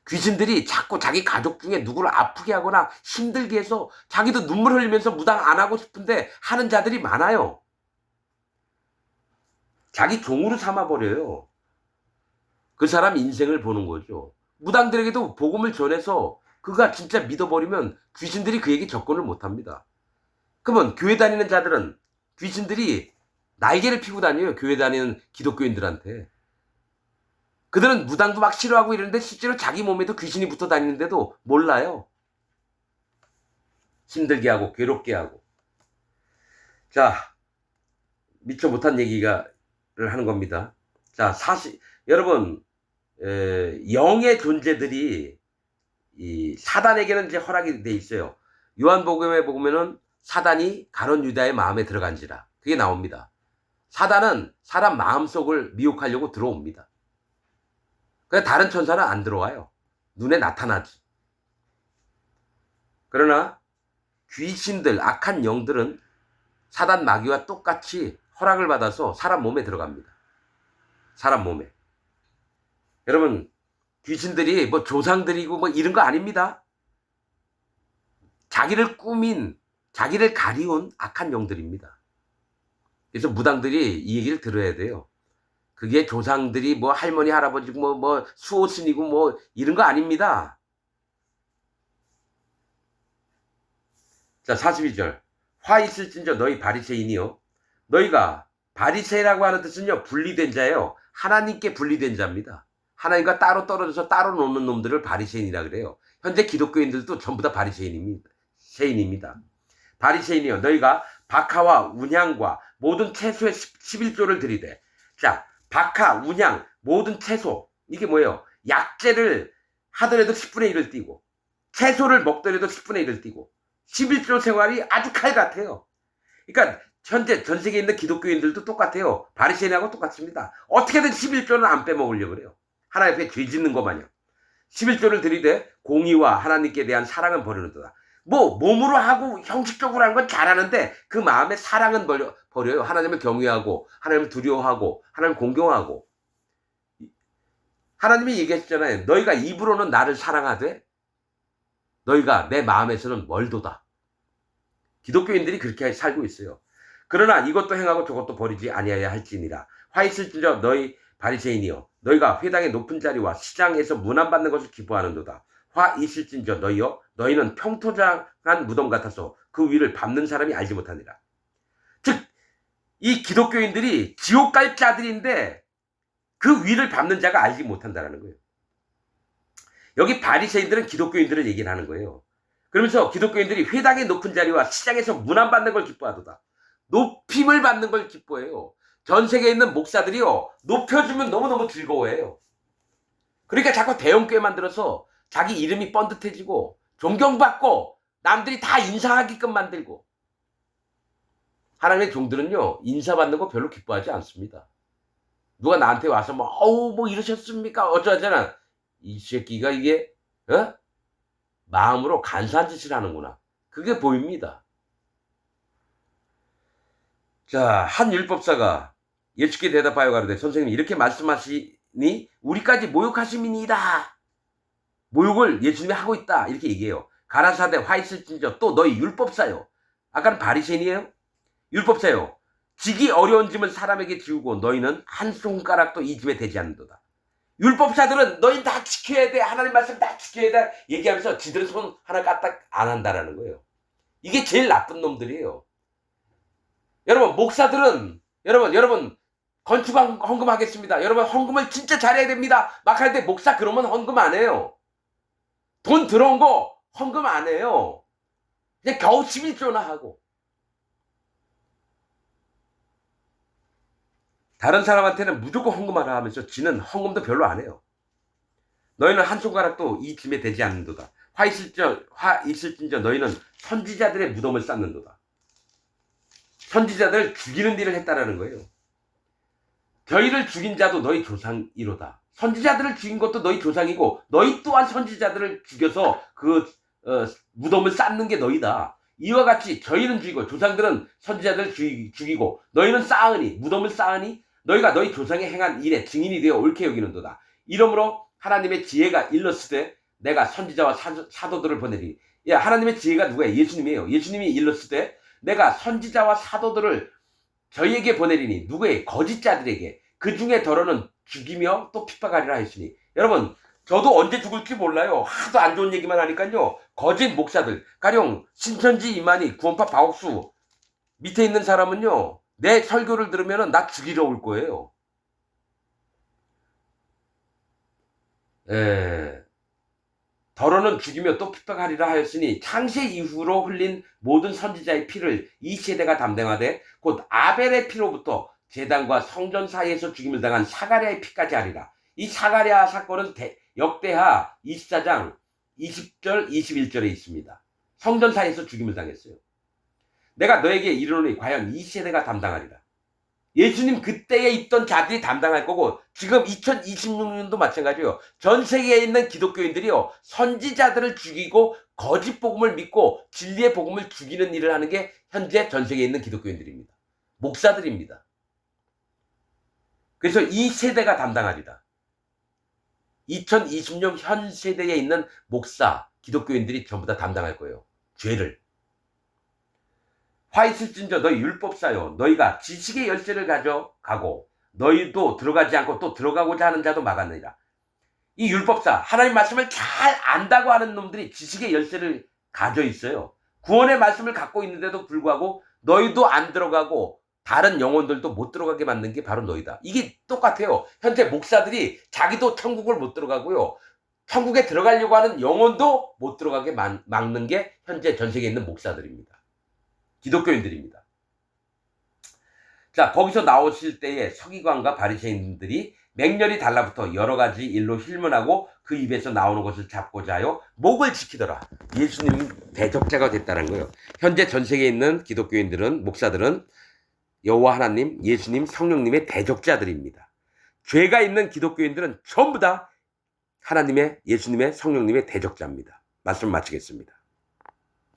귀신들이 자꾸 자기 가족 중에 누구를 아프게 하거나 힘들게 해서 자기도 눈물 흘리면서 무당 안 하고 싶은데 하는 자들이 많아요. 자기 종으로 삼아버려요. 그 사람 인생을 보는 거죠. 무당들에게도 복음을 전해서 그가 진짜 믿어버리면 귀신들이 그에게 접근을 못합니다. 그러면 교회 다니는 자들은 귀신들이 날개를 피고 다녀요. 교회 다니는 기독교인들한테. 그들은 무당도 막 싫어하고 이러는데 실제로 자기 몸에도 귀신이 붙어 다니는데도 몰라요. 힘들게 하고 괴롭게 하고. 자, 미처 못한 얘기를 하는 겁니다. 자, 여러분, 영의 존재들이 이 사단에게는 이제 허락이 돼 있어요. 요한복음에 보면은 사단이 가룟 유다의 마음에 들어간지라. 그게 나옵니다. 사단은 사람 마음속을 미혹하려고 들어옵니다. 그래, 다른 천사는 안 들어와요. 눈에 나타나지. 그러나 귀신들, 악한 영들은 사단 마귀와 똑같이 허락을 받아서 사람 몸에 들어갑니다. 사람 몸에. 여러분, 귀신들이 뭐 조상들이고 뭐 이런 거 아닙니다. 자기를 꾸민, 자기를 가리운 악한 영들입니다. 그래서 무당들이 이 얘기를 들어야 돼요. 그게 조상들이 뭐 할머니, 할아버지, 뭐 수호신이고 뭐 이런 거 아닙니다. 자, 42절. 화 있을진저 너희 바리새인이요. 너희가 바리새라고 하는 뜻은요, 분리된 자예요. 하나님께 분리된 자입니다. 하나님과 따로 떨어져서 따로 노는 놈들을 바리새인이라 그래요. 현재 기독교인들도 전부 다 바리새인입니다. 바리새인이요. 너희가 박하와 운향과 모든 채소의 11조를 드리되. 자, 박하, 운향, 모든 채소. 이게 뭐예요? 약재를 하더라도 10분의 1을 띄고, 채소를 먹더라도 10분의 1을 띄고, 11조 생활이 아주 칼 같아요. 그러니까 현재 전 세계에 있는 기독교인들도 똑같아요. 바리새인하고 똑같습니다. 어떻게든 11조는 안 빼먹으려고 그래요. 하나님 앞에 죄 짓는 것 마냥. 11조를 드리되 공의와 하나님께 대한 사랑은 버리는도다. 뭐 몸으로 하고 형식적으로 하는 건 잘하는데 그 마음에 사랑은 버려요. 하나님을 경외하고 하나님을 두려워하고 하나님을 공경하고. 하나님이 얘기하셨잖아요. 너희가 입으로는 나를 사랑하되 너희가 내 마음에서는 멀도다. 기독교인들이 그렇게 살고 있어요. 그러나 이것도 행하고 저것도 버리지 아니하야 할지니라. 화 있을진저 너희 바리새인이여 너희가 회당의 높은 자리와 시장에서 문안받는 것을 기뻐하는도다. 화 있을진저 너희여 너희는 평토장한 무덤 같아서 그 위를 밟는 사람이 알지 못하니라. 즉 이 기독교인들이 지옥 갈 자들인데 그 위를 밟는 자가 알지 못한다라는 거예요. 여기 바리새인들은 기독교인들을 얘기를 하는 거예요. 그러면서 기독교인들이 회당의 높은 자리와 시장에서 문안받는 걸 기뻐하도다. 높임을 받는 걸 기뻐해요. 전 세계에 있는 목사들이요 높여주면 너무너무 즐거워해요. 그러니까 자꾸 대형교회 만들어서 자기 이름이 번듯해지고 존경받고 남들이 다 인사하게끔 만들고. 하나님의 종들은요 인사받는 거 별로 기뻐하지 않습니다. 누가 나한테 와서 뭐 이러셨습니까 어쩌잖아. 이 새끼가 이게 마음으로 간사한 짓을 하는구나. 그게 보입니다. 자, 한 율법사가 예수께 대답하여 가로되 선생님이 이렇게 말씀하시니 우리까지 모욕하심이니이다. 모욕을 예수님이 하고 있다. 이렇게 얘기해요. 가라사대 화 있을진저 또 너희 율법사요. 아까는 바리새인이에요. 율법사요. 지기 어려운 짐을 사람에게 지우고 너희는 한 손가락도 이 짐에 대지 않는도다. 율법사들은 너희 다 지켜야 돼. 하나님 말씀 다 지켜야 돼. 얘기하면서 지들은 손 하나 까딱 안 한다라는 거예요. 이게 제일 나쁜 놈들이에요. 여러분 목사들은 여러분 건축 헌금 하겠습니다. 여러분 헌금을 진짜 잘해야 됩니다. 막 할 때 목사 그러면 헌금 안 해요. 돈 들어온 거 헌금 안 해요. 그냥 겨우 11조나 하고. 다른 사람한테는 무조건 헌금하라 하면서 지는 헌금도 별로 안 해요. 너희는 한 손가락도 이 짐에 대지 않는도다. 화 있을진저 너희는 선지자들의 무덤을 쌓는도다. 선지자들 죽이는 일을 했다라는 거예요. 저희를 죽인 자도 너희 조상이로다. 선지자들을 죽인 것도 너희 조상이고 너희 또한 선지자들을 죽여서 그 무덤을 쌓는 게 너희다. 이와 같이 저희는 죽이고 조상들은 선지자들을 죽이고 너희는 쌓으니 무덤을 쌓으니 너희가 너희 조상이 행한 일에 증인이 되어 옳게 여기는도다. 이러므로 하나님의 지혜가 일렀으되 내가 선지자와 사도들을 보내리. 야, 하나님의 지혜가 누구예요? 예수님이에요. 예수님이 일렀으되 내가 선지자와 사도들을 저희에게 보내리니 누구의 거짓자들에게 그 중에 더러는 죽이며 또 핍박하리라 했으니. 여러분 저도 언제 죽을지 몰라요. 하도 안 좋은 얘기만 하니까요. 거짓 목사들 가령 신천지 이만희 구원파 박옥수 밑에 있는 사람은요 내 설교를 들으면 나 죽이러 올 거예요. 더러는 죽이며 또 핍박하리라 하였으니 창세 이후로 흘린 모든 선지자의 피를 이 세대가 담당하되 곧 아벨의 피로부터 제단과 성전 사이에서 죽임을 당한 사가랴의 피까지 하리라. 이 사가랴 사건은 역대하 24장 20절 21절에 있습니다. 성전 사이에서 죽임을 당했어요. 내가 너에게 이르노니 과연 이 세대가 담당하리라. 예수님 그때에 있던 자들이 담당할 거고 지금 2026년도 마찬가지예요. 전 세계에 있는 기독교인들이요 선지자들을 죽이고 거짓 복음을 믿고 진리의 복음을 죽이는 일을 하는 게 현재 전 세계에 있는 기독교인들입니다. 목사들입니다. 그래서 이 세대가 담당하리라. 2020년 현 세대에 있는 목사, 기독교인들이 전부 다 담당할 거예요. 죄를. 화 있을진저 너희 율법사요 너희가 지식의 열쇠를 가져가고 너희도 들어가지 않고 또 들어가고자 하는 자도 막았느니라. 이 율법사 하나님 말씀을 잘 안다고 하는 놈들이 지식의 열쇠를 가져 있어요. 구원의 말씀을 갖고 있는데도 불구하고 너희도 안 들어가고 다른 영혼들도 못 들어가게 만든 게 바로 너희다. 이게 똑같아요. 현재 목사들이 자기도 천국을 못 들어가고요 천국에 들어가려고 하는 영혼도 못 들어가게 막는 게 현재 전 세계에 있는 목사들입니다. 기독교인들입니다. 자, 거기서 나오실 때에 서기관과 바리새인들이 맹렬히 달라붙어 여러 가지 일로 힐문하고 그 입에서 나오는 것을 잡고자 하여 목을 지키더라. 예수님 대적자가 됐다는 거예요. 현재 전 세계에 있는 기독교인들은 목사들은 여호와 하나님, 예수님, 성령님의 대적자들입니다. 죄가 있는 기독교인들은 전부 다 하나님의, 예수님의, 성령님의 대적자입니다. 말씀 마치겠습니다.